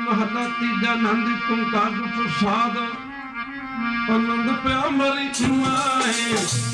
महला तीजा नंद तुम काजू प्रसाद आनंद प्या मरी माए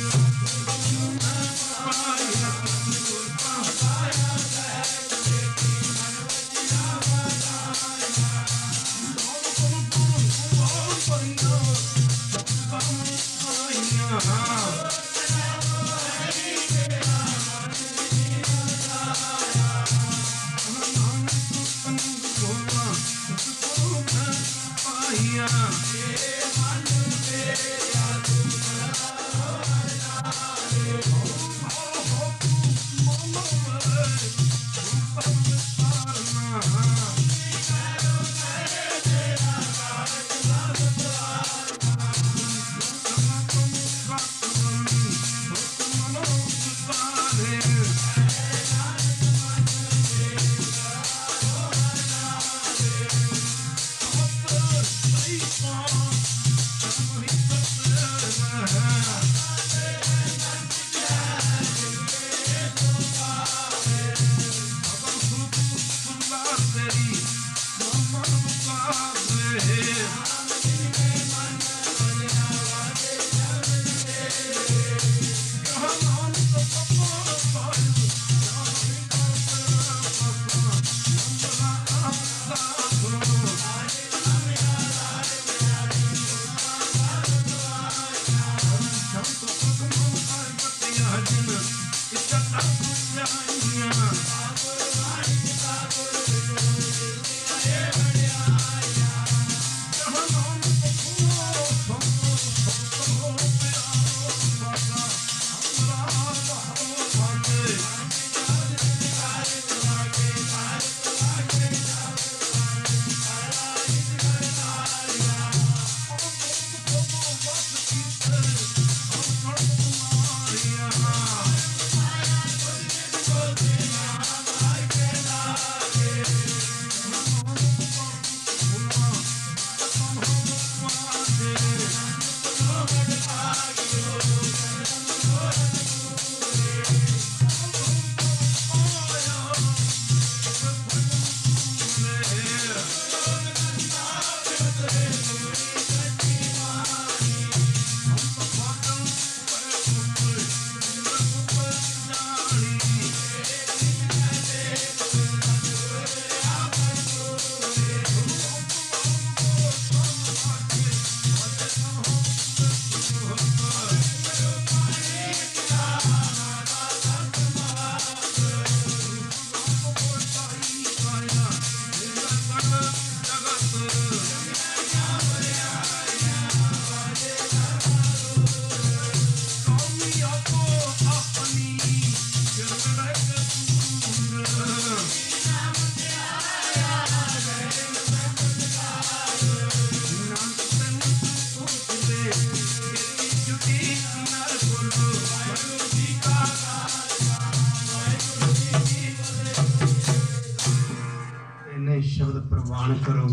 इन्हें शब्द प्रवान करो।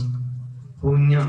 होइयां